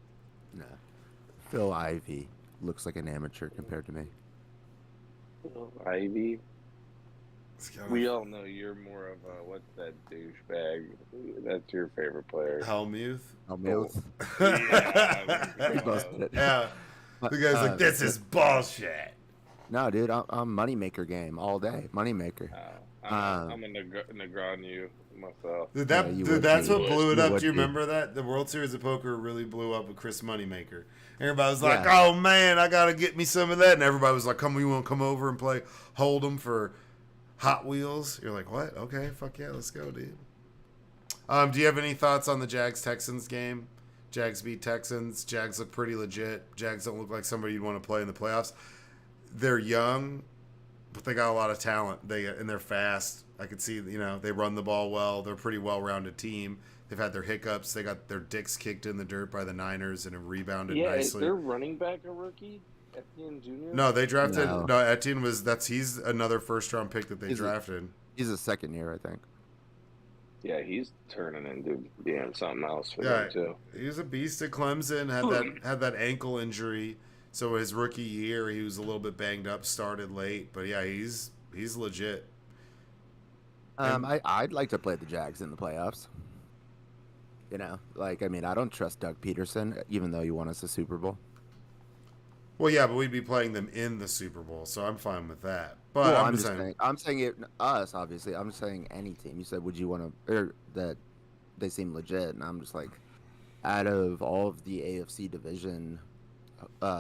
Phil Ivey looks like an amateur compared to me. Ivy? We all know you're more of a, what's that douchebag? That's your favorite player. Helmuth? Helmuth? Yeah. He busted it. Yeah. The guy's like, this is bullshit. No, dude, I'm moneymaker game all day. Moneymaker. I'm a Negreanu myself. Dude, Yeah, that's you what would. blew it You up. would Do you be. remember that? The World Series of Poker really blew up with Chris Moneymaker. Everybody was like, Yeah. oh, man, I got to get me some of that. And everybody was like, you want to come over and play Hold'em for Hot Wheels? You're like, what? Okay, fuck yeah, let's go, dude. Do you have any thoughts on the Jags-Texans game? Jags beat Texans. Jags look pretty legit. Jags don't look like somebody you'd want to play in the playoffs. They're young, but they got a lot of talent. And they're fast. I could see, they run the ball well. They're a pretty well-rounded team. They've had their hiccups. They got their dicks kicked in the dirt by the Niners and have rebounded Yeah, is nicely. their running back a rookie? Etienne Jr.? No, they drafted. No. No, Etienne he's another first-round pick that they He's a- drafted. He's a second year, I think. Yeah, he's turning into being something else for Yeah, them, too. he was a beast at Clemson. Had that ankle injury, so his rookie year he was a little bit banged up. Started late, but yeah, he's legit. I'd like to play the Jags in the playoffs. I don't trust Doug Peterson, even though he won us a Super Bowl. Well, yeah, but we'd be playing them in the Super Bowl, so I'm fine with that. But Well, I'm just saying, I'm saying it, us, obviously. I'm saying any team. You said, would you want to, or that they seem legit, and I'm just like, out of all of the AFC division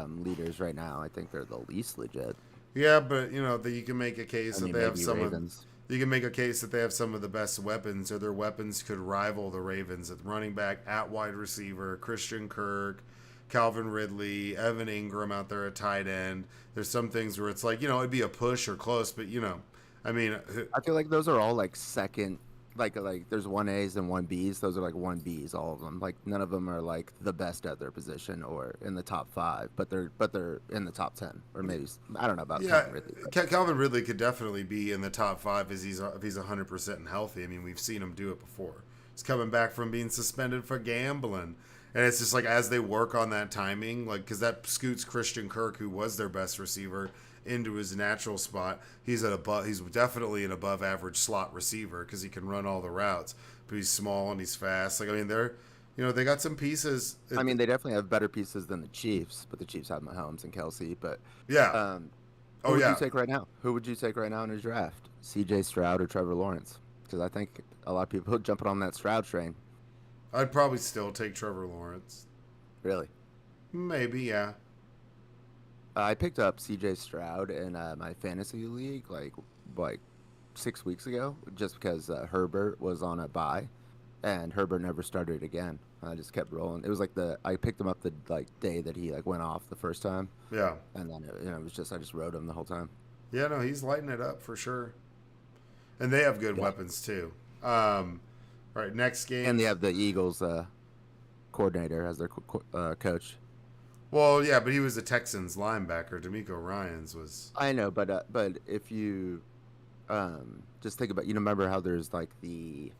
leaders right now, I think they're the least legit. yeah, but that you can make a case I that mean, they have maybe some Ravens. You can make a case that they have some of the best weapons, or their weapons could rival the Ravens at running back, at wide receiver, Christian Kirk, Calvin Ridley, Evan Ingram out there at tight end. There's some things where it's like, it'd be a push or close, but I mean, I feel like those are all like second, like there's 1As and 1Bs. Those are like 1Bs, all of them. Like none of them are like the best at their position or in the top 5, but they're in the top 10 or maybe I don't know about Calvin Ridley. Calvin Ridley could definitely be in the top 5 if he's 100% and healthy. I mean, we've seen him do it before. He's coming back from being suspended for gambling. And it's just like as they work on that timing, like because that scoots Christian Kirk, who was their best receiver, into his natural spot. He's definitely an above average slot receiver because he can run all the routes. But he's small and he's fast. Like I mean, they got some pieces. I mean, they definitely have better pieces than the Chiefs, but the Chiefs have Mahomes and Kelsey. But yeah. Who would you take right now? Who would you take right now in his draft? C.J. Stroud or Trevor Lawrence? Because I think a lot of people are jumping on that Stroud train. I'd probably still take Trevor Lawrence. Really? Maybe, yeah. I picked up C.J. Stroud in my fantasy league like 6 weeks ago, just because Herbert was on a bye, and Herbert never started again. I just kept rolling. It was like I picked him up the day that he went off the first time. Yeah. And then it was just I just rode him the whole time. Yeah, no, he's lighting it up for sure. And they have good weapons too. Right, next game. And they have the Eagles coordinator as their coach. Well, yeah, but he was the Texans linebacker. D'Amico Ryans was. I know, but if you just think about, remember how there's the the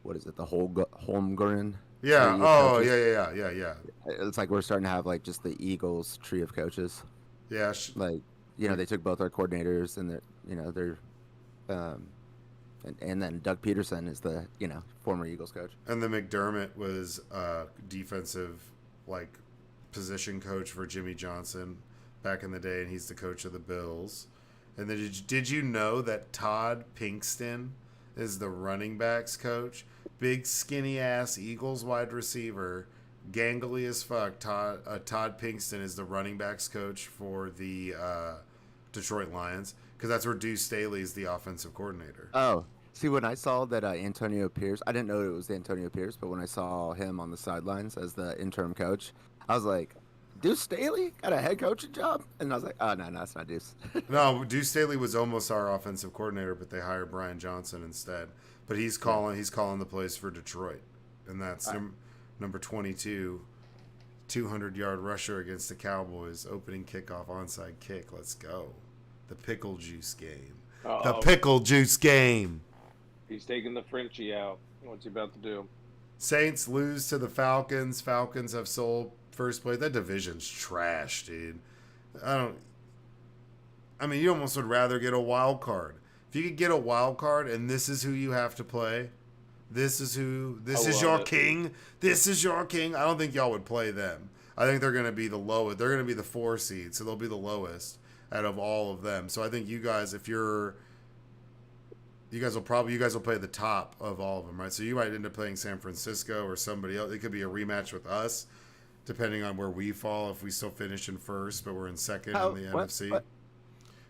Holmgren. Yeah. Oh, yeah. It's like we're starting to have just the Eagles tree of coaches. Yeah. They took both our coordinators and they're and then Doug Peterson is the former Eagles coach. And then McDermott was defensive position coach for Jimmy Johnson back in the day, and he's the coach of the Bills. And then did you know that Todd Pinkston is the running backs coach? Big skinny ass Eagles wide receiver, gangly as fuck. Todd Pinkston is the running backs coach for the Detroit Lions, because that's where Deuce Staley is the offensive coordinator. Oh, see, when I saw that Antonio Pierce, I didn't know it was Antonio Pierce, but when I saw him on the sidelines as the interim coach, I was like, Deuce Staley got a head coaching job? And I was like, oh, no, that's not Deuce. No, Deuce Staley was almost our offensive coordinator, but they hired Brian Johnson instead. But he's calling the plays for Detroit, and that's number 22, 200-yard rusher against the Cowboys, opening kickoff onside kick. Let's go. The pickle juice game. Uh-oh. The pickle juice game. He's taking the Frenchie out. What's he about to do? Saints lose to the Falcons. Falcons have sold first place. That division's trash, dude. You almost would rather get a wild card. If you could get a wild card and this is who you have to play, this is your king. This is your king. I don't think y'all would play them. I think they're going to be the lowest. They're going to be the 4 seed, so they'll be the lowest out of all of them. So I think you guys, you guys will play the top of all of them, right? So you might end up playing San Francisco or somebody else. It could be a rematch with us, depending on where we fall. If we still finish in first, but we're in second in the NFC. What?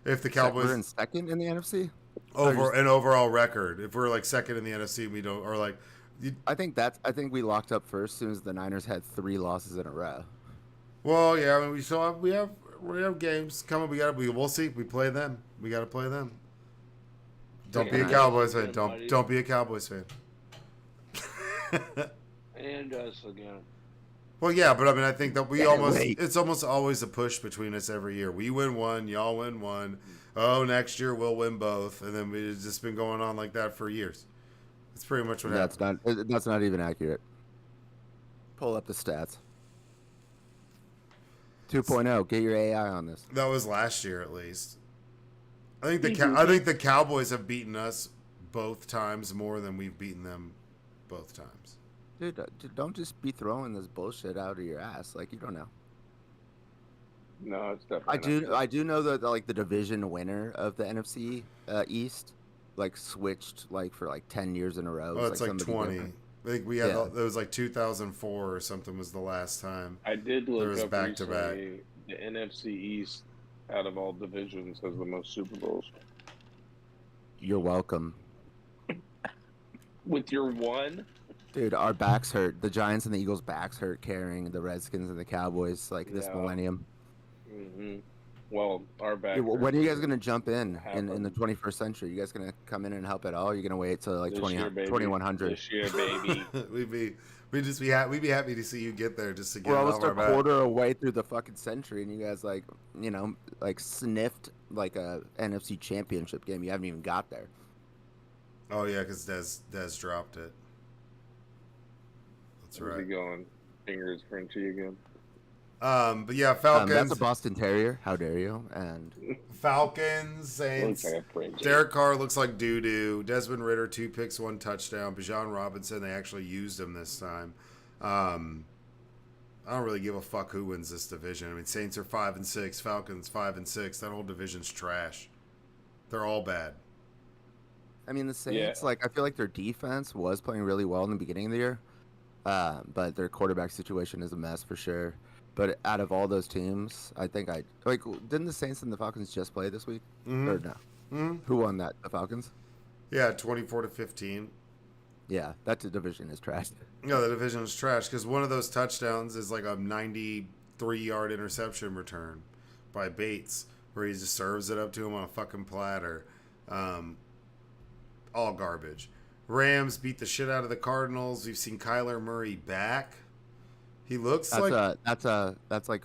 If the Cowboys we're in second in the NFC an overall record, if we're second in the NFC, we don't I think we locked up first as soon as the Niners had 3 losses in a row. Well, yeah, we still have we have games coming. We'll see. We play them. We got to play them. Don't be a Cowboys fan. Don't be a Cowboys fan. And us again. Well, yeah, but I think that it's almost always a push between us every year. We win one, y'all win one. Oh, next year we'll win both, and then it's just been going on like that for years. That's pretty much what happened. That's not even accurate. Pull up the stats. 2.0. Get your AI on this. That was last year, at least. I think the Cowboys have beaten us both times more than we've beaten them both times. Dude, don't just be throwing this bullshit out of your ass. You don't know. No, it's definitely I do know that the division winner of the NFC East switched for 10 years in a row. Oh, it's 20. Different. I think we had it was 2004 or something was the last time. I did look up back to back. The NFC East out of all divisions has the most Super Bowls. You're welcome. With your one? Dude, our backs hurt. The Giants and the Eagles' backs hurt carrying the Redskins and the Cowboys this millennium. Mm-hmm. Well, our back. Dude, when are you guys going to jump in the 21st century? You guys going to come in and help at all? You're going to wait till 2100? This year, baby. we'd be happy to see you get there just to get. We're almost a quarter away through the fucking century, and you guys sniffed a NFC Championship game. You haven't even got there. Oh yeah, because Dez dropped it. That's Where's right. he going? Fingers Frenchy again. But yeah, That's Falcons. a Boston Terrier. How dare you? And Falcons, Saints. Looks like a Frenchie. Derek Carr looks like doo-doo. Desmond Ritter, 2 picks, 1 touchdown. Bijan Robinson, they actually used him this time. I don't really give a fuck who wins this division. I mean, Saints are 5-6, Falcons 5-6. That whole division's trash. They're all bad. I mean, the Saints, like, I feel like their defense was playing really well in the beginning of the year, but their quarterback situation is a mess for sure. But out of all those teams, I think didn't the Saints and the Falcons just play this week? Mm-hmm. Or no? Mm-hmm. Who won that? The Falcons? Yeah, 24-15. Yeah, that division is trash. No, the division is trash because one of those touchdowns is like a 93-yard interception return by Bates, where he just serves it up to him on a fucking platter. All garbage. Rams beat the shit out of the Cardinals. We've seen Kyler Murray back. He looks That's like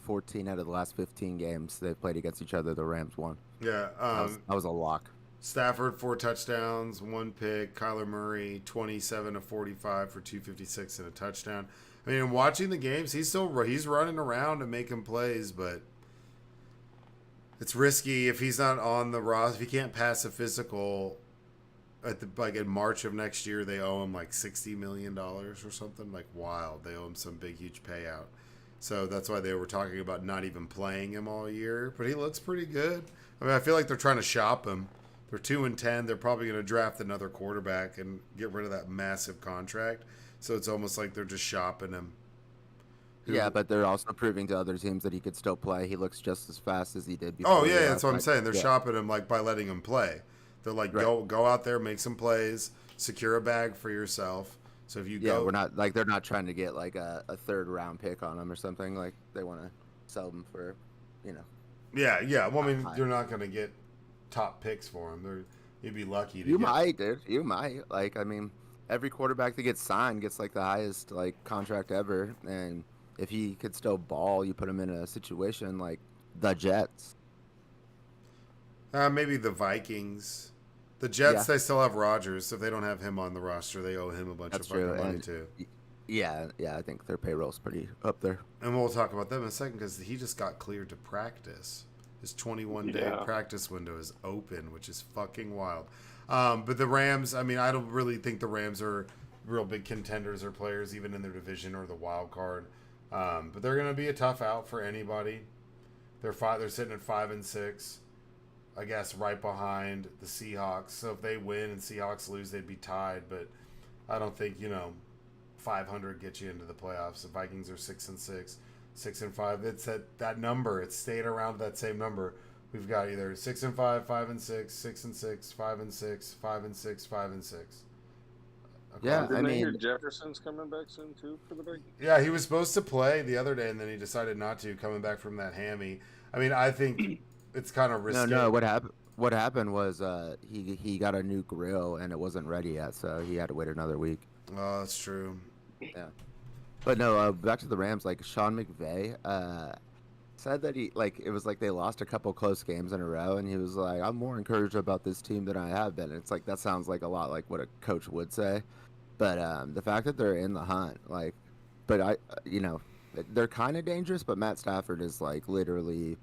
14 out of the last 15 games they've played against each other. The Rams won. Yeah. That was a lock. Stafford 4 touchdowns, 1 pick. Kyler Murray 27 of 45 for 256 and a touchdown. I mean, watching the games, he's running around and making plays, but it's risky if he's not on the roster. If he can't pass a physical in March of next year, they owe him like $60 million or something, like wild. They owe him some big huge payout. So that's why they were talking about not even playing him all year. But he looks pretty good. I mean, I feel like they're trying to shop him. They're 2-10. They're probably going to draft another quarterback and get rid of that massive contract. So it's almost like they're just shopping him. Yeah, but they're also proving to other teams that he could still play. He looks just as fast as he did before. Oh yeah, that's what I'm saying. They're shopping him like by letting him play. They're like, go out there, make some plays, secure a bag for yourself. So if you go, we're not like they're not trying to get like a 3rd round pick on him or something. Like they want to sell him for, Yeah. Well, I mean, you're not going to get top picks for him. You'd be lucky to. Might, dude. You might. Like, I mean, every quarterback that gets signed gets like the highest like contract ever, and if he could still ball, you put him in a situation like the Jets. Maybe the Vikings. The Jets, they still have Rodgers, so if they don't have him on the roster, they owe him a bunch of fucking money too. Yeah, I think their payroll's pretty up there. And we'll talk about them in a second because he just got cleared to practice. His 21-day practice window is open, which is fucking wild. But the Rams, I mean, I don't really think the Rams are real big contenders or players, even in their division or the wild card. But they're going to be a tough out for anybody. They're sitting at 5-6. I guess right behind the Seahawks. So if they win and Seahawks lose, they'd be tied. But I don't think 500 gets you into the playoffs. The Vikings are 6-6, 6-5. It's that number. It's staying around that same number. We've got either 6-5, 5-6, 6-6, 5-6, 5-6, 5-6. Okay. Yeah, Didn't I hear Jefferson's coming back soon too for the Vikings? Yeah, he was supposed to play the other day, and then he decided not to, coming back from that hammy. I mean, I think it's kind of risky. No. What happened was he got a new grill and it wasn't ready yet, so he had to wait another week. Oh, that's true. Yeah, but no. Back to the Rams. Like Sean McVay said that it was like they lost a couple close games in a row, and he was like, "I'm more encouraged about this team than I have been." And it's like that sounds like a lot like what a coach would say, but the fact that they're in the hunt, they're kind of dangerous. But Matt Stafford is like literally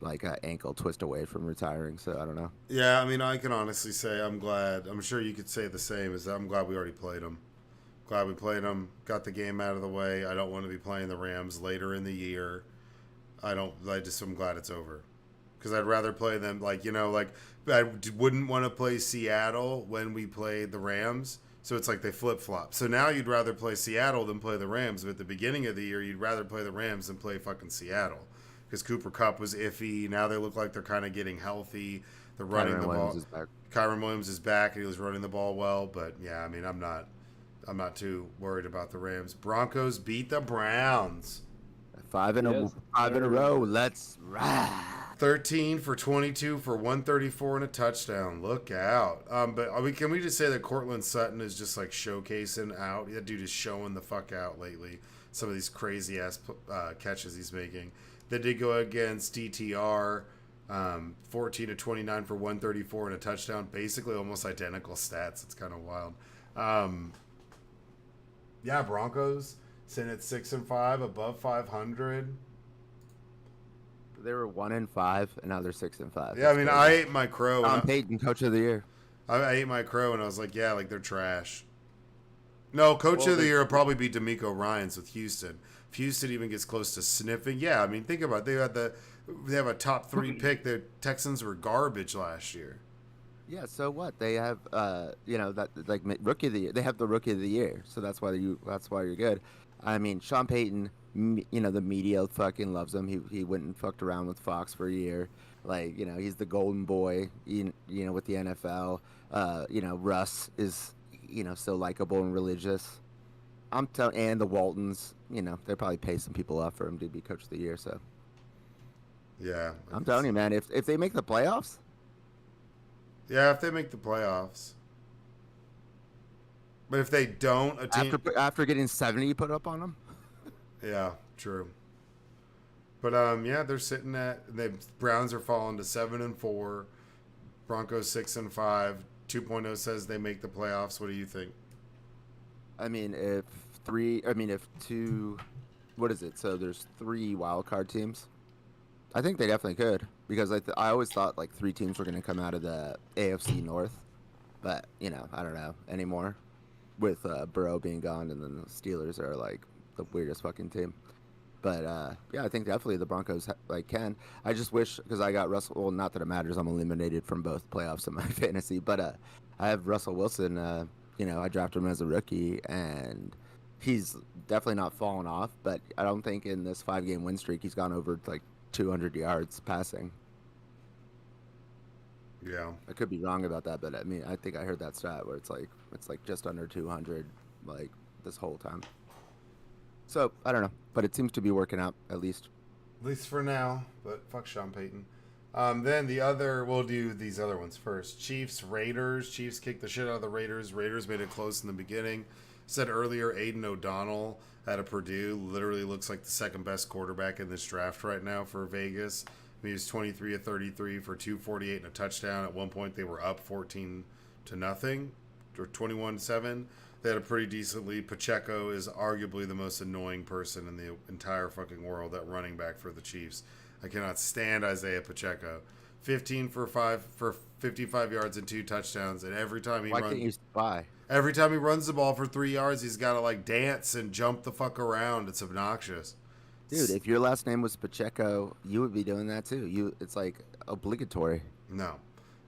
like an ankle twist away from retiring, so I don't know. Yeah, I mean, I can honestly say I'm glad. I'm sure you could say the same. I'm glad we already played them. Glad we played them. Got the game out of the way. I don't want to be playing the Rams later in the year. I'm glad it's over. Because I'd rather play them, I wouldn't want to play Seattle when we played the Rams. So it's like they flip-flop. So now you'd rather play Seattle than play the Rams. But at the beginning of the year, you'd rather play the Rams than play fucking Seattle. Because Cooper Kupp was iffy. Now they look like they're kind of getting healthy. They're running the ball. Kyren Williams is back, and he was running the ball well. But, yeah, I mean, I'm not too worried about the Rams. Broncos beat the Browns. 5 in a row. Let's ride. 13 for 22 for 134 and a touchdown. Look out. Can we just say that Cortland Sutton is just like showcasing out? That dude is showing the fuck out lately. Some of these crazy ass catches he's making. They did go against DTR, 14 to 29 for 134 and a touchdown. Basically almost identical stats. It's kind of wild. Yeah, Broncos sitting at 6-5, above 500. They were 1-5, and now they're 6-5. Yeah, I That's mean, crazy. I ate my crow. Tom Payton, coach of the year. I ate my crow, and I was like, yeah, like they're trash. No, coach of the year will probably be D'Amico Ryans with Houston. If Houston even gets close to sniffing, yeah, I mean, think about it. They have a top 3 pick. The Texans were garbage last year. Yeah, so what? They have, that like rookie of the year. They have the rookie of the year, so that's why you're good. I mean, Sean Payton, the media fucking loves him. He went and fucked around with Fox for a year. Like, he's the golden boy, with the NFL. Russ is, so likable and religious. And the Waltons, they probably pay some people off for him to be coach of the year. So yeah, I'm telling you, man, if they make the playoffs. Yeah, if they make the playoffs. But if they don't, after getting 70 put up on them. Yeah, true. But yeah, they're sitting at the Browns are falling to 7-4, Broncos 6-5. 2.0 says they make the playoffs. What do you think? I mean, what is it? So there's 3 wild card teams. I think they definitely could, because I always thought like 3 teams were going to come out of the AFC North, but I don't know anymore, with Burrow being gone, and then the Steelers are like the weirdest fucking team. But yeah, I think definitely the Broncos can. I just wish, because I got Russell. Well, not that it matters. I'm eliminated from both playoffs in my fantasy, but I have Russell Wilson. I drafted him as a rookie, and he's definitely not fallen off. But I don't think in this 5-game win streak he's gone over like 200 yards passing. Yeah, I could be wrong about that, but I mean, I think I heard that stat where it's like just under 200 like this whole time. So I don't know, but it seems to be working out at least. At least for now. But fuck Sean Payton. Then we'll do these other ones first. Chiefs, Raiders. Chiefs kicked the shit out of the Raiders. Raiders made it close in the beginning. Said earlier, Aiden O'Donnell out of Purdue literally looks like the second best quarterback in this draft right now for Vegas. He was 23 of 33 for 248 and a touchdown. At one point, they were up 14-0 or 21-7. They had a pretty decent lead. Pacheco is arguably the most annoying person in the entire fucking world at running back for the Chiefs. I cannot stand Isaiah Pacheco. 15 for 55 yards and 2 touchdowns, and every time he every time he runs the ball for 3 yards, he's got to like dance and jump the fuck around. It's obnoxious. Dude, if your last name was Pacheco, you would be doing that too. It's like obligatory. No.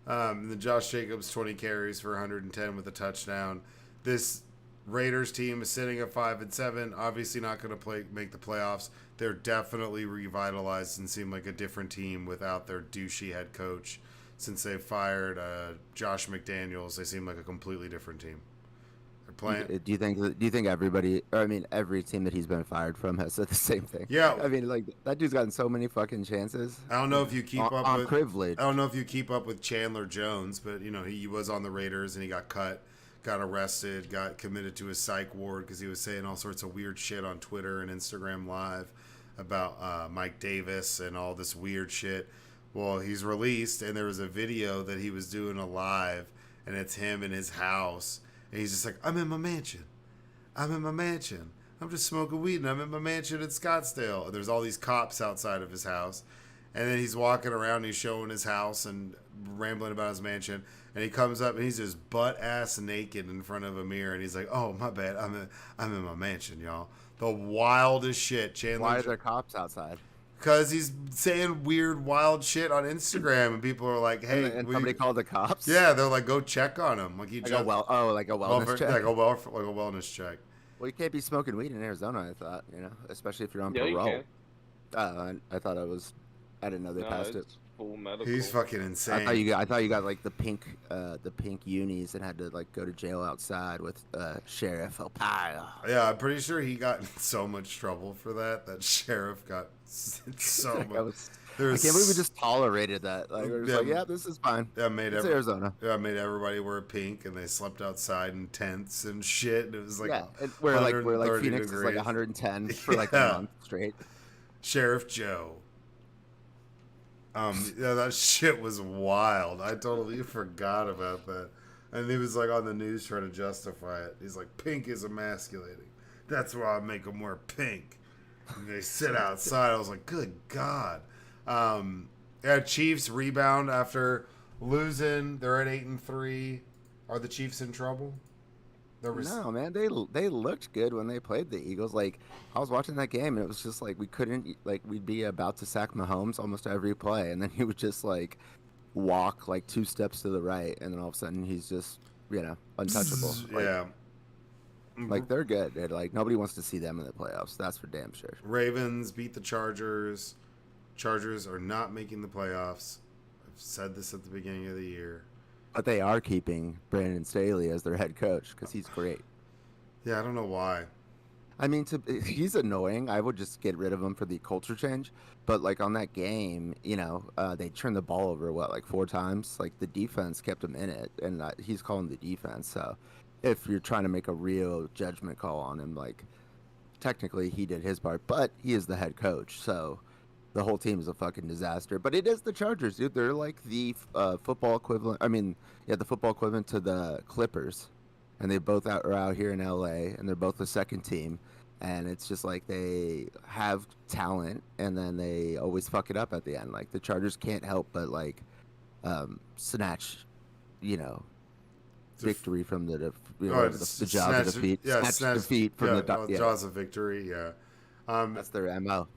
Then Josh Jacobs, 20 carries for 110 with a touchdown. This Raiders team is sitting at 5-7. Obviously not going to make the playoffs. They're definitely revitalized and seem like a different team without their douchey head coach. Since they fired Josh McDaniels, they seem like a completely different team. They're playing. Do you think everybody? Or I mean, every team that he's been fired from has said the same thing. Yeah. I mean, like that dude's gotten so many fucking chances. I don't know if you keep up with privilege. I don't know if you keep up with Chandler Jones, but he was on the Raiders and he got cut. Got arrested, got committed to a psych ward because he was saying all sorts of weird shit on Twitter and Instagram Live about Mike Davis and all this weird shit. Well, he's released, and there was a video that he was doing a live, and it's him in his house, and he's just like, I'm in my mansion. I'm just smoking weed, and I'm in my mansion in Scottsdale. And there's all these cops outside of his house, and then he's walking around, and he's showing his house and rambling about his mansion. And he comes up and he's just butt ass naked in front of a mirror, and he's like, "Oh, my bad, I'm in my mansion, y'all." The wildest shit. Chandler. Why are there cops outside? Because he's saying weird, wild shit on Instagram, and people are like, "Hey," and somebody called the cops. Yeah, they're like, "Go check on him." Like like a wellness check. Like a wellness check. Well, you can't be smoking weed in Arizona. I thought, especially if you're on Yeah, you parole. can. I thought I didn't know they passed it. Full medical. He's fucking insane. I thought you got like the pink unis and had to like go to jail outside with Sheriff Opio. Yeah, I'm pretty sure he got in so much trouble for that. That sheriff got so much. I can't believe we just tolerated that. Like, we're just like, this is fine. Yeah, Arizona. Yeah, made everybody wear pink, and they slept outside in tents and shit. And it was like, we're like Phoenix is like 110 for like a month straight. Sheriff Joe. Yeah, that shit was wild. I totally forgot about that. And he was like on the news trying to justify it. He's like, pink is emasculating. That's why I make them wear pink. And they sit outside. I was like, good God. Yeah, Chiefs rebound after losing. They're at 8-3. Are the Chiefs in trouble? No, man, they looked good when they played the Eagles. Like, I was watching that game, and it was just like we couldn't, like, we'd be about to sack Mahomes almost every play, and then he would just like walk like 2 steps to the right, and then all of a sudden he's just, untouchable. Yeah. Like they're good. They're like, nobody wants to see them in the playoffs. That's for damn sure. Ravens beat the Chargers. Chargers are not making the playoffs. I've said this at the beginning of the year. But they are keeping Brandon Staley as their head coach because he's great. Yeah, I don't know why. I mean, he's annoying. I would just get rid of him for the culture change. But like on that game, they turned the ball over like 4 times. Like the defense kept him in it, and he's calling the defense. So if you're trying to make a real judgment call on him, like technically he did his part, but he is the head coach, so the whole team is a fucking disaster. But it is the Chargers, dude. They're like the football equivalent. I mean, yeah, the football equivalent to the Clippers, and they both are out here in LA, and they're both the second team. And it's just like they have talent, and then they always fuck it up at the end. Like the Chargers can't help but like snatch, victory from the jaws of defeat. Yeah, snatch defeat from the jaws of victory. Yeah, that's their MO.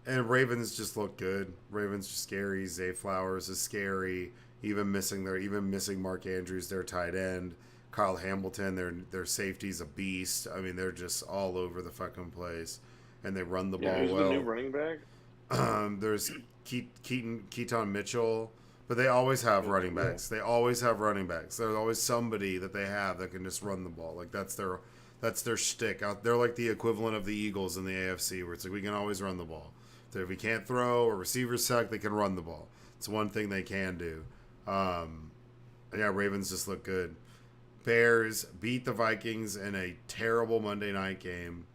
And Ravens just look good. Ravens are scary. Zay Flowers is scary. Even missing Mark Andrews, their tight end. Kyle Hamilton, their safety's a beast. I mean, they're just all over the fucking place, and they run the ball who's well. the new running back? There's Keaton Mitchell, but they always have running backs. They always have running backs. There's always somebody that they have that can just run the ball. Like that's their shtick. They're like the equivalent of the Eagles in the AFC, where it's like we can always run the ball. So if we can't throw or receivers suck, they can run the ball. It's one thing they can do. Ravens just look good. Bears beat the Vikings in a terrible Monday night game.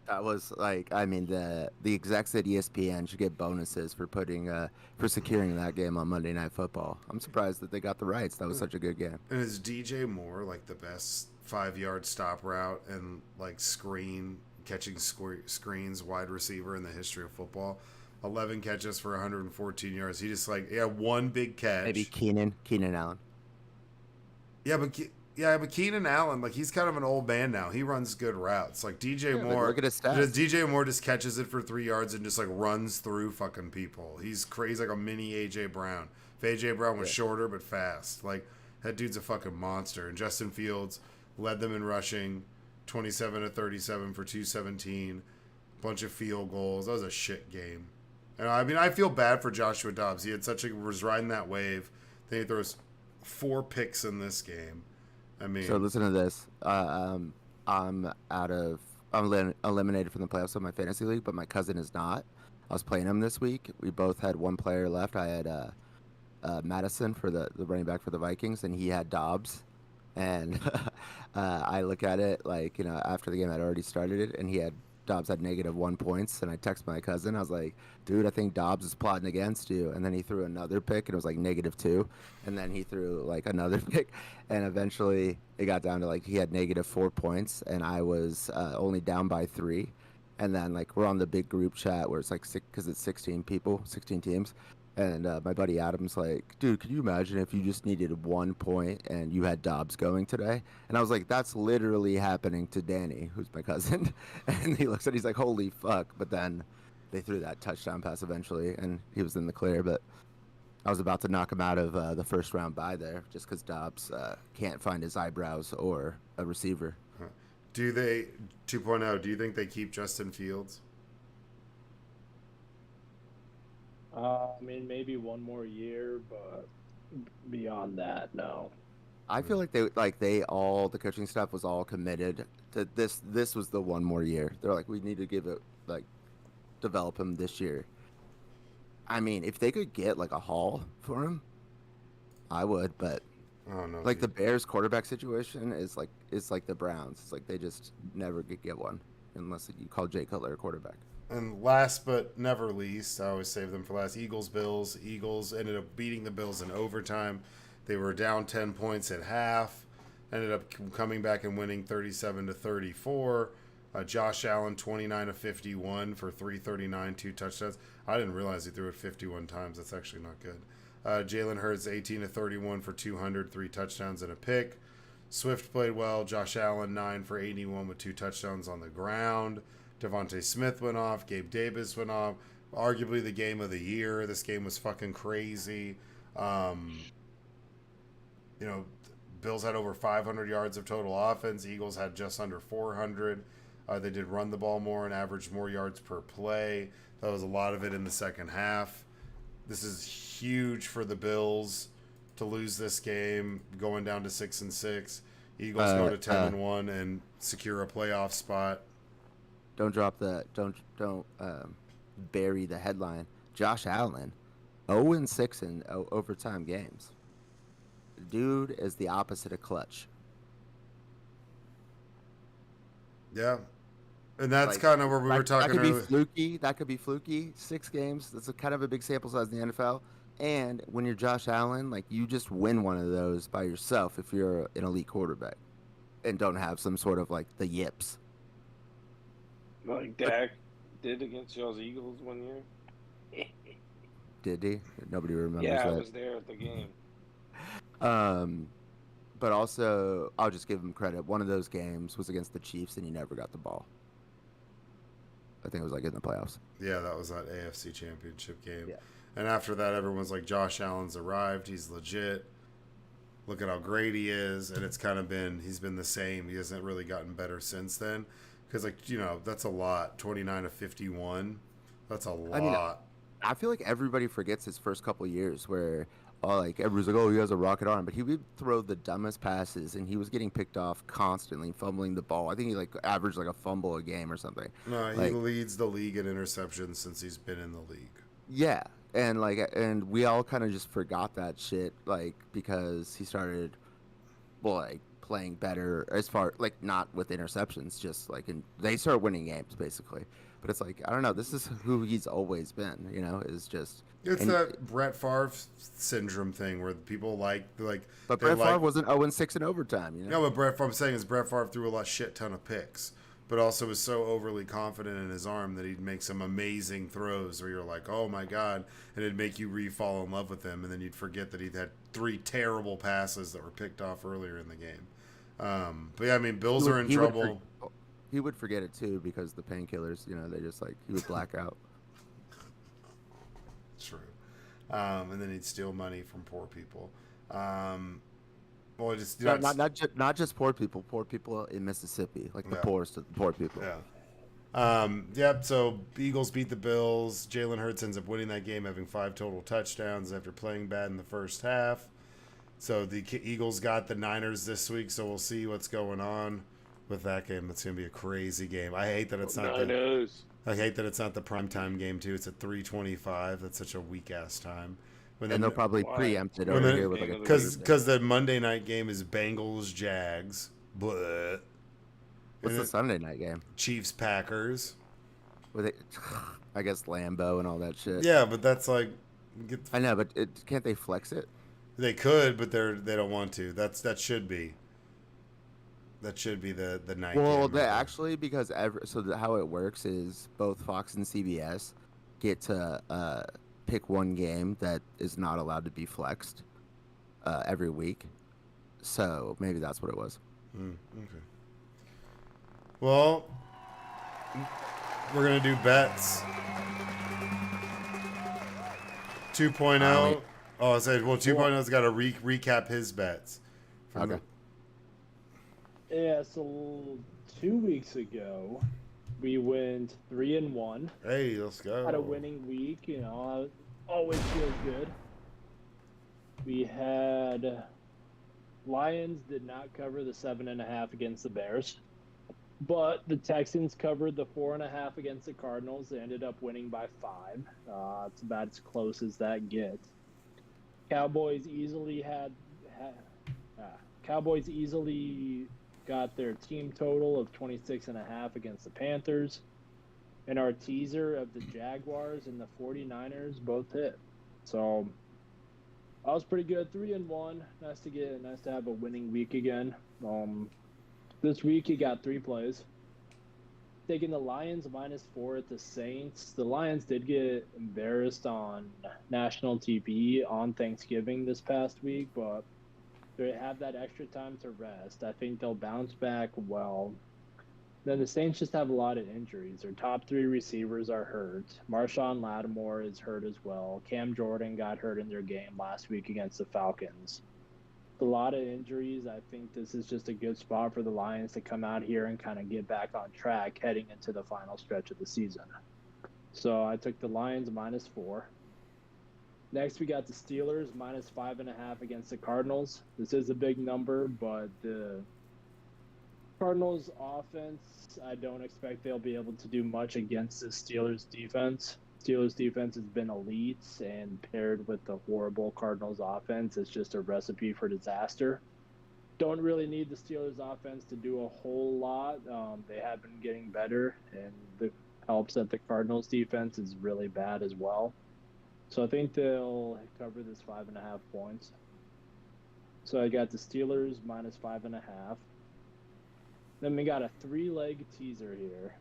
That was like, I mean, the execs at ESPN should get bonuses for for securing that game on Monday Night Football. I'm surprised that they got the rights. That was such a good game. And is DJ Moore like the best 5-yard stop route and like catching screens wide receiver in the history of football? 11 catches for 114 yards. He just one big catch. Maybe Keenan Allen. Yeah, but Keenan Allen, like he's kind of an old man now. He runs good routes. Like DJ Moore, look at his stats. DJ Moore just catches it for 3 yards and just like runs through fucking people. He's crazy, like a mini AJ Brown. If AJ Brown was shorter but fast, like that dude's a fucking monster. And Justin Fields led them in rushing, 27-37 for 217, bunch of field goals. That was a shit game. And I mean, I feel bad for Joshua Dobbs. He was riding that wave. Then he throws 4 picks in this game. I mean, so listen to this. I'm eliminated from the playoffs of my fantasy league, but my cousin is not. I was playing him this week. We both had one player left. I had Madison for the running back for the Vikings, and he had Dobbs. And I look at it like, after the game I'd already started it, and Dobbs had -1 points, and I text my cousin. I was like, dude, I think Dobbs is plotting against you. And then he threw another pick, and it was like -2. And then he threw like another pick, and eventually it got down to like he had -4 points, and I was only down by 3. And then like we're on the big group chat where it's like because it's 16 people, 16 teams. And my buddy Adam's like, dude, could you imagine if you just needed 1 point and you had Dobbs going today? And I was like, that's literally happening to Danny, who's my cousin. And he looks at it, he's like, holy fuck. But then they threw that touchdown pass eventually, and he was in the clear. But I was about to knock him out of the first round bye there just because Dobbs can't find his eyebrows or a receiver. Do they, 2.0, do you think they keep Justin Fields? I mean, maybe one more year, but beyond that, no. I feel like the coaching staff was all committed to this. This was the one more year. They're like, we need to develop him this year. I mean, if they could get like a haul for him, I would. But the Bears quarterback situation is like the Browns. It's like they just never could get one unless you call Jay Cutler a quarterback. And last but never least, I always save them for last, Eagles-Bills. Eagles ended up beating the Bills in overtime. They were down 10 points at half. Ended up coming back and winning 37-34. Josh Allen, 29 of 51 for 339, 2 touchdowns. I didn't realize he threw it 51 times. That's actually not good. Jalen Hurts, 18 of 31 for 200, 3 touchdowns and a pick. Swift played well. Josh Allen, 9 for 81 with 2 touchdowns on the ground. Devontae Smith went off. Gabe Davis went off. Arguably the game of the year. This game was fucking crazy. Bills had over 500 yards of total offense. Eagles had just under 400. They did run the ball more and averaged more yards per play. That was a lot of it in the second half. This is huge for the Bills to lose this game, going down to 6-6. Eagles go to 10-1 and secure a playoff spot. Don't drop the don't bury the headline. Josh Allen, 0-6 in overtime games. Dude is the opposite of clutch. Yeah. And that's kind of where we were talking earlier. Fluky. That could be fluky. 6 games. That's kind of a big sample size in the NFL. And when you're Josh Allen, you just win one of those by yourself if you're an elite quarterback and don't have some sort of the yips. Like Dak did against y'all's Eagles one year. Did he? Nobody remembers that. Yeah, I was there at the game. But also, I'll just give him credit. One of those games was against the Chiefs, and he never got the ball. I think it was in the playoffs. Yeah, that was that AFC Championship game. Yeah. And after that, everyone's like, Josh Allen's arrived. He's legit. Look at how great he is. And it's kind of he's been the same. He hasn't really gotten better since then. Because, that's a lot. 29 of 51. That's a lot. I feel like everybody forgets his first couple of years where everybody's like, oh, he has a rocket arm. But he would throw the dumbest passes, and he was getting picked off constantly, fumbling the ball. I think he averaged a fumble a game or something. No, he leads the league in interceptions since he's been in the league. Yeah, and we all kind of just forgot that shit, because he started, playing better as far, not with interceptions, just they started winning games basically. But it's I don't know, this is who he's always been, is just. It's that Brett Favre syndrome thing where people But Brett Favre wasn't 0-6 in overtime, No, but Brett Favre threw a shit ton of picks, but also was so overly confident in his arm that he'd make some amazing throws where you're like, oh my God, and it'd make you fall in love with him, and then you'd forget that he'd had 3 terrible passes that were picked off earlier in the game. But yeah, Bills are in trouble. He would forget it too because the painkillers, they just he would black out. True. And then he'd steal money from poor people. Not just poor people in Mississippi, the poorest of the poor people. Yeah. So Eagles beat the Bills. Jalen Hurts ends up winning that game, having 5 total touchdowns after playing bad in the first half. So the Eagles got the Niners this week, so we'll see what's going on with that game. It's going to be a crazy game. I hate that it's not I hate that it's not the primetime game, too. It's at 3:25. That's such a weak-ass time. And they'll probably preempt it over here with because the Monday night game is Bengals-Jags. What's the Sunday night game? Chiefs-Packers. I guess Lambeau and all that shit. Yeah, but that's I know, but can't they flex it? They could, but they don't want to. That should be. That should be the night game. Well, actually, because how it works is both Fox and CBS get to pick one game that is not allowed to be flexed every week. So maybe that's what it was. Okay. Well, we're going to do bets. 2.0. I said, 2.0's got to recap his bets. Okay. Yeah, so 2 weeks ago, we went 3-1. Hey, let's go. Had a winning week, always feels good. We had Lions did not cover the 7.5 against the Bears, but the Texans covered the 4.5 against the Cardinals. They ended up winning by 5. It's about as close as that gets. Cowboys easily got their team total of 26.5 against the Panthers. And our teaser of the Jaguars and the 49ers both hit. So I was pretty good. 3-1. Nice to have a winning week again. This week you got 3 plays. Taking the Lions -4 at the Saints. The Lions did get embarrassed on national TV on Thanksgiving this past week, but they have that extra time to rest. I think they'll bounce back well. Then the Saints just have a lot of injuries. Their top three receivers are hurt. Marshawn Lattimore is hurt as well. Cam Jordan got hurt in their game last week against the Falcons. A lot of injuries. I think this is just a good spot for the Lions to come out here and kind of get back on track heading into the final stretch of the season. So I took the Lions -4. Next, we got the Steelers -5.5 against the Cardinals. This is a big number, but the Cardinals offense, I don't expect they'll be able to do much against the Steelers defense. Steelers defense has been elite, and paired with the horrible Cardinals offense, it's just a recipe for disaster. Don't really need the Steelers offense to do a whole lot. They have been getting better, and the helps that the Cardinals defense is really bad as well. So I think they'll cover this 5.5 points. So I got the Steelers -5.5. Then we got a 3-leg teaser here.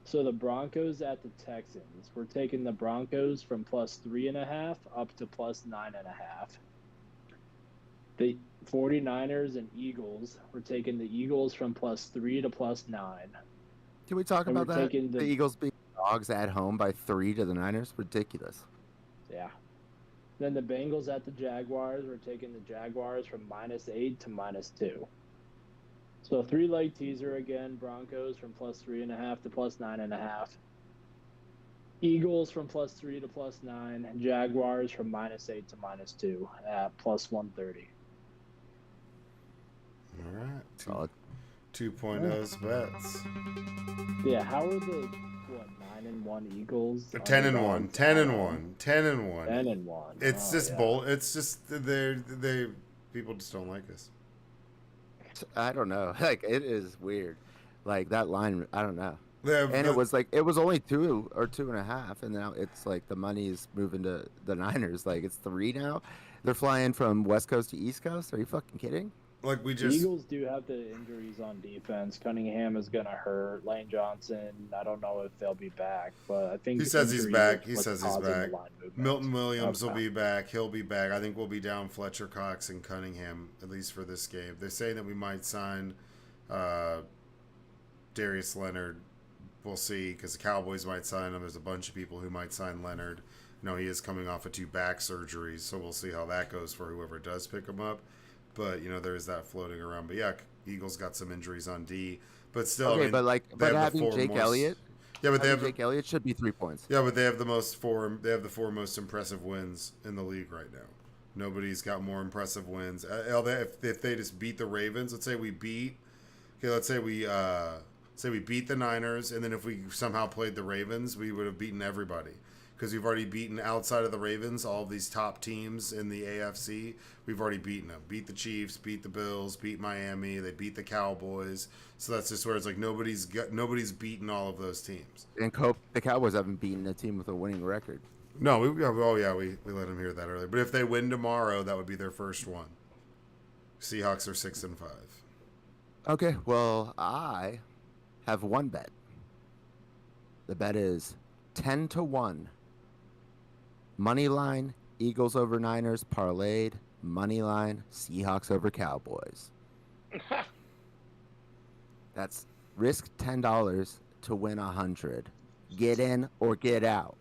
So the Broncos at the Texans. We're taking the Broncos from +3.5 up to +9.5. The 49ers and Eagles. We're taking the Eagles from +3 to +9. Can we talk And about we're that? taking The Eagles being dogs at home by 3 to the Niners? Ridiculous. Yeah. Then the Bengals at the Jaguars. We're taking the Jaguars from -8 to -2. So 3-leg teaser again. Broncos from +3.5 to +9.5. Eagles from +3 to +9. Jaguars from -8 to -2 at +130. All right. Solid. 2.0's bets. Yeah, how are the 9-1 Eagles? 10-1. 10-1. 10-1. 10-1. It's Oh, just yeah. bull. It's just they people just don't like us. I don't know. Like, it is weird. Like, that line, I don't know. They And it was only 2 or 2.5, and now it's like the money's moving to the Niners. Like, it's 3 now. They're flying from West Coast to East Coast. Are you fucking kidding? like we The just Eagles do have the injuries on defense. Cunningham is going to hurt. Lane Johnson, I don't know if they'll be back, but I think he says he's injuries back. is He what's says he's causing the back. line movement. Milton Williams will Okay. be back. He'll be back. I think we'll be down Fletcher Cox and Cunningham at least for this game. They're saying that we might sign Darius Leonard. We'll see, because the Cowboys might sign him. There's a bunch of people who might sign Leonard. You know, he is coming off of 2 back surgeries, so we'll see how that goes for whoever does pick him up. But, you know, there is that floating around. But, yeah, Eagles got some injuries on D. But still, Okay, I mean, but like, they but have the having 4 Jake most- Elliott, Yeah, but they have Jake Elliott should be 3 points. Yeah, but they have the the 4 most impressive wins in the league right now. Nobody's got more impressive wins. If they just beat the Ravens, let's say we beat the Niners, and then if we somehow played the Ravens, we would have beaten everybody. Because we've already beaten, outside of the Ravens, all of these top teams in the AFC. We've already beaten them. Beat the Chiefs, beat the Bills, beat Miami. They beat the Cowboys. So that's just where it's like nobody's beaten all of those teams. And the Cowboys haven't beaten a team with a winning record. No, we let them hear that earlier. But if they win tomorrow, that would be their first one. Seahawks are 6-5. Okay, well, I have one bet. The bet is 10-1. Money line, Eagles over Niners, parlayed. Money line, Seahawks over Cowboys. That's risk $10 to win $100. Get in or get out.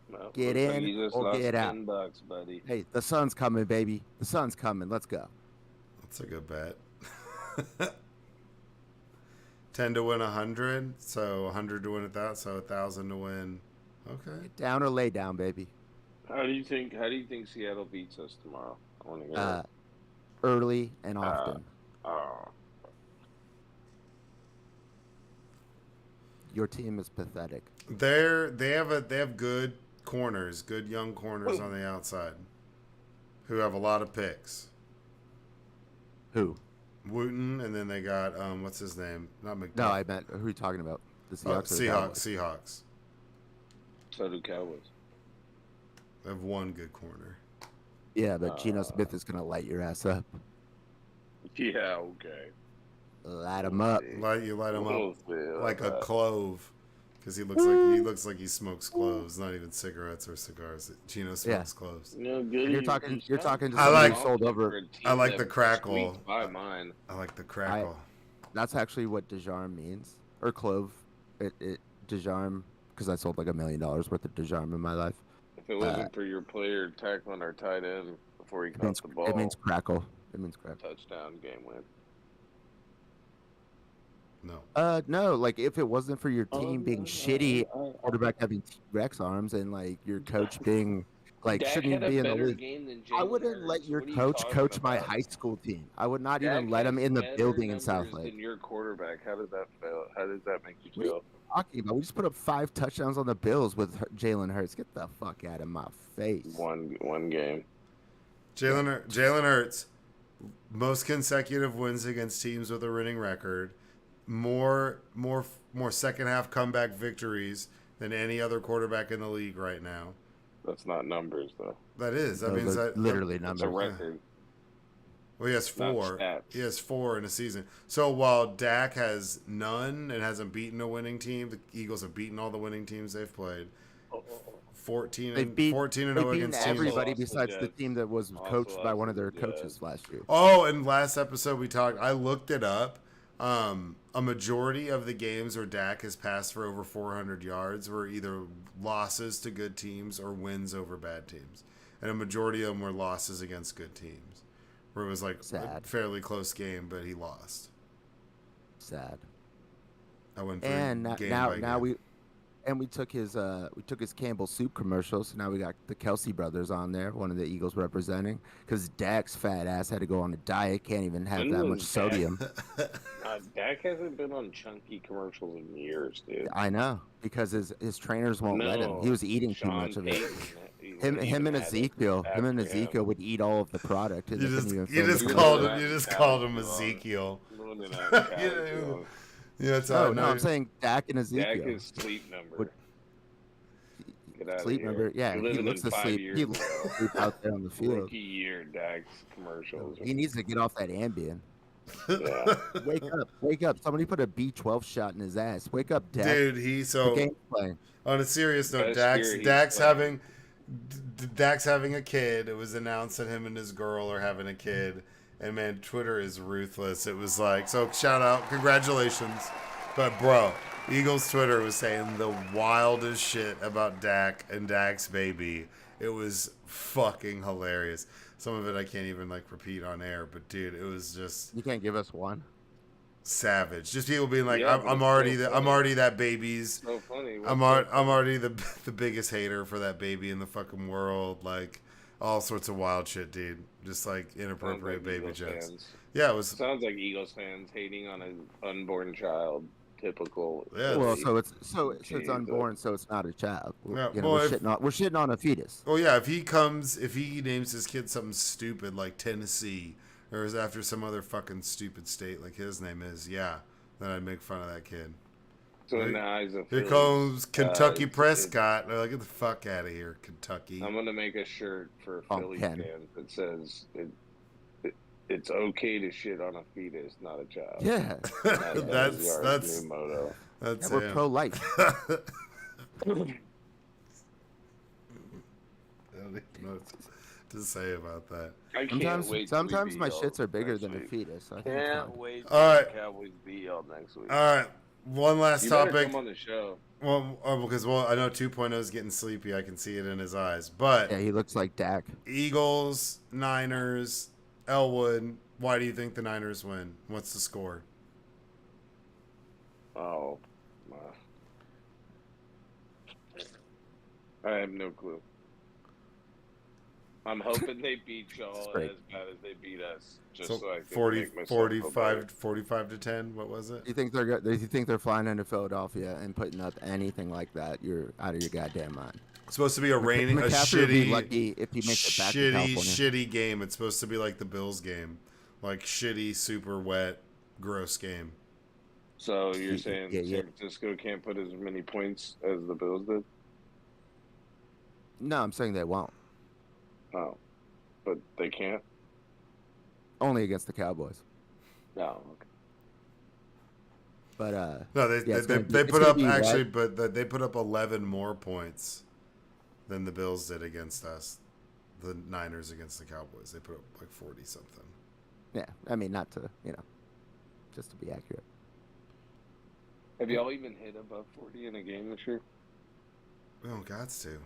Well, Get looks like in you just or lost get out. $10, buddy. Hey, the sun's coming, baby. The sun's coming. Let's go. That's a good bet. 10 to win 100, so 100 to win 1,000, so 1,000 to win. Okay. Get down or lay down, baby. How do you think Seattle beats us tomorrow? I want to hear it. Early and often. Oh. Your team is pathetic. They have good corners, good young corners on the outside, who have a lot of picks. Who? Wooten, and then they got what's his name? Not McDuff. No, I meant, who are you talking about? The Seahawks? Or the Cowboys? Seahawks. So do Cowboys. They have one good corner. Yeah, but Geno Smith is going to light your ass up. Yeah, okay. Light him up. Light him We'll up see about like a that. clove, because he looks like he smokes cloves, not even cigarettes or cigars. Gino smokes cloves. No, good. You're talking to I somebody like- who sold over. I like the crackle. By mine. I like the crackle. That's actually what Dejarm means, or clove. It Dejarm, because I sold like $1 million worth of Dejarm in my life. If it wasn't for your player tackling our tight end before he caught the ball, It means crackle. It means crackle. touchdown, game win. No. No, like if it wasn't for your team being shitty, quarterback having T-Rex arms, and like your coach being like Dak shouldn't had even be a in the better league. game than I Jalen wouldn't let Hurts. your What are you coach talking coach my about? high school team. I would not Dak even let him has in the better building in numbers South Lake. than your quarterback. How does that fail? How does that make you What are feel? you talking about? We just put up 5 touchdowns on the Bills with Jalen Hurts. Get the fuck out of my face. One game. Jalen Hurts, most consecutive wins against teams with a winning record, more second half comeback victories than any other quarterback in the league right now. That's not numbers though. That is. That No, means they're that literally It's numbers. a record. Well, he has Not 4. stats. He has 4 in a season. So while Dak has none and hasn't beaten a winning team, the Eagles have beaten all the winning teams they've played. 14 They've and beat- 14 and They've 0 beaten against teams. everybody Also besides the Jets. team that was Also coached by one of their the Jets. coaches last year. Oh, and last episode we talked. I looked it up. A majority of the games where Dak has passed for over 400 yards were either losses to good teams or wins over bad teams, and a majority of them were losses against good teams, where it was like a Sad. fairly close game, but he lost. Sad. I went through And game now by game. we took his Campbell Soup commercial, so now we got the Kelsey brothers on there, one of the Eagles representing, because Dak's fat ass had to go on a diet, can't even have When that was much sodium. Dak hasn't been on chunky commercials in years, dude. I know, because his trainers won't let him. He was eating too much of it. Him and Ezekiel would eat all of the product. And You they just couldn't even you film just the called video. him you just called him Ezekiel. Yeah, that's how I No, know. I'm saying Dak and Dak Ezekiel. is sleep number. Would- Get out Sleep of here. number, yeah. You're He living looks in 5 asleep. years He ago. looks asleep out there on the field. Rookie year, Dak's commercials. He needs to get off that Ambien. Yeah. Wake up! Somebody put a B12 shot in his ass. Wake up, Dak. Dude, The game's playing. on a serious note, Best year he's Dak's played. having a kid. It was announced that him and his girl are having a kid, and man, Twitter is ruthless. It was like, so shout out, congratulations, but bro, Eagles Twitter was saying the wildest shit about Dak and Dak's baby. It was fucking hilarious. Some of it I can't even like repeat on air, but dude, it was just You can't give us one. savage. Just people being like, Yeah, but I'm it's already so I'm funny. already that baby's. So funny. I'm already the biggest hater for that baby in the fucking world. Like all sorts of wild shit, dude. Just like inappropriate baby Eagles jokes. fans. Yeah, it was. Sounds like Eagles fans hating on an unborn child. Typical. Yeah. Well, so it's Jesus. unborn, so it's not a child. Yeah, You know, well, we're shitting on a fetus. Well, yeah. If he names his kid something stupid like Tennessee, or is after some other fucking stupid state like his name is, yeah, then I'd make fun of that kid. So in the eyes of Here Phillies, comes Kentucky it's- Prescott. They're like, get the fuck out of here, Kentucky. I'm gonna make a shirt for Oh, Philly Ken. fans that says it's okay to shit on a fetus, not a child. Yeah, That's new motto. that's we're him. pro-life. I don't even know what to say about that. I can't wait. till we Sometimes beat my y'all shits are bigger next than a week. fetus. So I think it's Can't fine. wait. All right. The Cowboys beat y'all next week. All right, one last You better topic. come on the show. Well, because I know 2.0 is getting sleepy. I can see it in his eyes. But Yeah, he looks like Dak. Eagles, Niners, Elwood. Why do you think the Niners win? What's the score? Oh, I have no clue. I'm hoping they beat y'all Great. as bad as they beat us, just So, so I can 40, make myself feel better. 45 to 10. What was it? You think they're flying into Philadelphia and putting up anything like that? You're out of your goddamn mind. It's supposed to be a rainy, a McCaffrey would be shitty, lucky if he makes it back to California. shitty game. It's supposed to be like the Bills game, like shitty, super wet, gross game. So you're saying Yeah. San Francisco can't put as many points as the Bills did? No, I'm saying they won't. Oh, but they can't? Only against the Cowboys. No. Okay. But No, yeah, they put up actually, but they put up 11 more points than the Bills did against us. The Niners against the Cowboys, they put up like 40 something. Yeah, I mean, not to just to be accurate. Have y'all even hit above 40 in a game this year? We don't got to.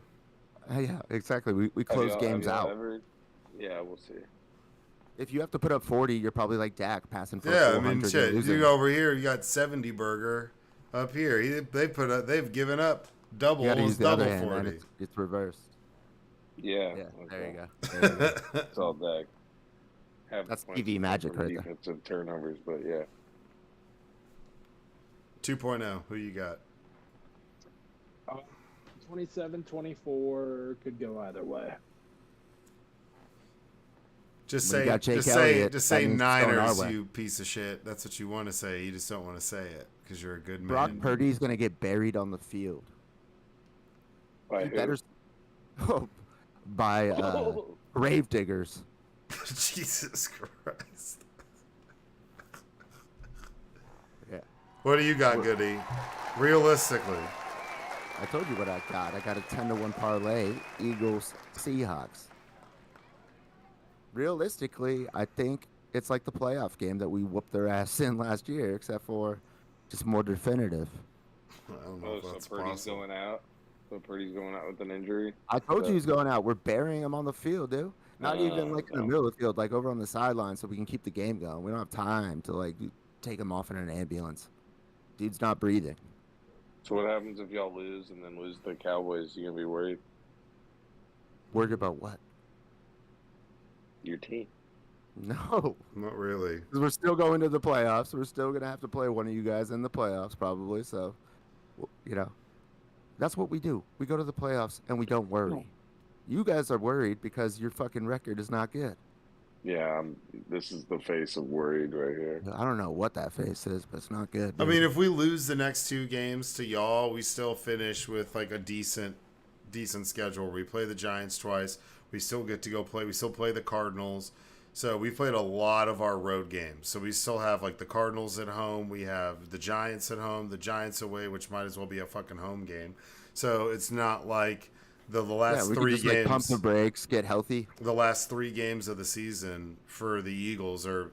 Yeah, exactly. We close games out. Yeah, we'll see. If you have to put up 40, you're probably like Dak passing for 400. Yeah, I mean, shit. You go over here, you got 70 burger. Up here, they've given up double 40. Hand, it's reversed. Yeah. There you go. It's all Dak. That's TV magic right there. Defensive turnovers, but yeah. 2.0, who you got? 27-24 could go either way. Just say Niners, you piece of shit. That's what you want to say. You just don't want to say it because you're a good man. Brock Purdy's gonna get buried on the field. By who? By grave diggers. Jesus Christ. Yeah. What do you got, Goody? Realistically. I told you what I got. I got a 10-1 parlay. Eagles, Seahawks. Realistically, I think it's like the playoff game that we whooped their ass in last year, except for just more definitive. I don't know if that's Purdy's possible. going out. So Purdy's going out with an injury. I told you he's going out. We're burying him on the field, dude. Not even like in the middle of the field, like over on the sideline, so we can keep the game going. We don't have time to like take him off in an ambulance. Dude's not breathing. So what happens if y'all lose and then lose to the Cowboys? You gonna be worried? Worried about what? Your team. No. Not really. Because we're still going to the playoffs. We're still going to have to play one of you guys in the playoffs, probably. So, that's what we do. We go to the playoffs and we don't worry. You guys are worried because your fucking record is not good. Yeah, this is the face of worried right here. I don't know what that face is, but it's not good. I mean, if we lose the next 2 games to y'all, we still finish with like a decent schedule. We play the Giants twice. We still get to go play. We still play the Cardinals. So we played a lot of our road games. So we still have like the Cardinals at home. We have the Giants at home, the Giants away, which might as well be a fucking home game. So it's not like the last 3 just, games. Like, pump the brakes, get healthy. The last 3 games of the season for the Eagles are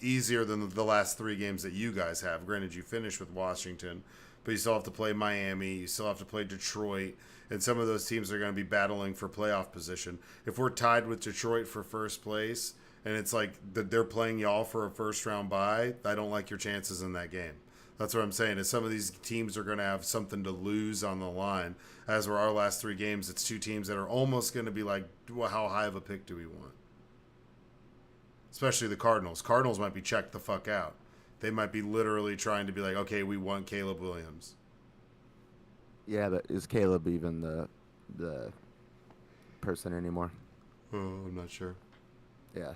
easier than the last 3 games that you guys have. Granted, you finished with Washington, but you still have to play Miami. You still have to play Detroit. And some of those teams are going to be battling for playoff position. If we're tied with Detroit for first place, and it's like they're playing y'all for a first-round bye, I don't like your chances in that game. That's what I'm saying, is some of these teams are going to have something to lose on the line. As were our last 3 games, it's 2 teams that are almost going to be like, well, how high of a pick do we want? Especially the Cardinals. Cardinals might be checked the fuck out. They might be literally trying to be like, okay, we want Caleb Williams. Yeah, but is Caleb even the person anymore? Oh, I'm not sure. Yeah,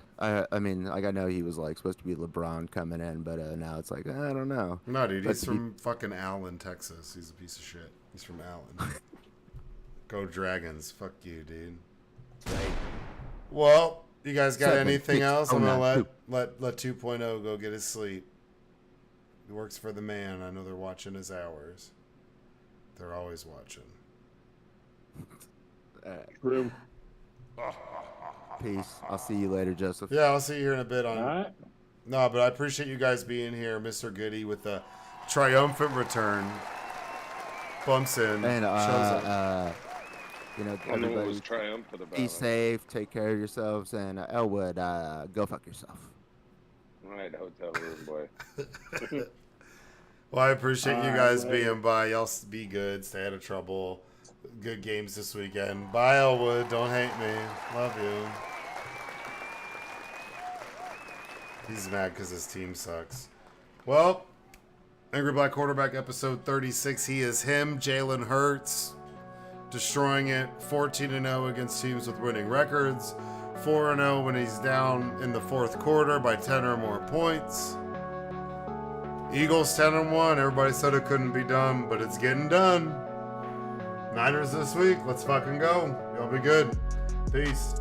I mean, like, I know he was like supposed to be LeBron coming in, but now it's like, I don't know. No, dude, he's from fucking Allen, Texas. He's a piece of shit. He's from Allen. Go Dragons. Fuck you, dude. Well, you guys got anything else? I'm gonna let 2.0 go get his sleep. He works for the man. I know they're watching his hours. They're always watching. True. Peace. I'll see you later, Joseph. Yeah, I'll see you here in a bit. All right. No, but I appreciate you guys being here, Mr. Goody, with a triumphant return. Bumps in, And shows up. everybody was triumphant about be it. safe, take care of yourselves, and Elwood, go fuck yourself. All right, hotel room boy. Well, I appreciate you guys later. being by. Y'all be good. Stay out of trouble. Good games this weekend. Bye, Elwood. Don't hate me. Love you. He's mad because his team sucks. Well, Angry Black Quarterback episode 36. He is him, Jalen Hurts. Destroying it. 14-0 against teams with winning records. 4-0 when he's down in the 4th quarter by 10 or more points. Eagles 10-1. Everybody said it couldn't be done, but it's getting done. Niners this week. Let's fucking go. Y'all be good. Peace.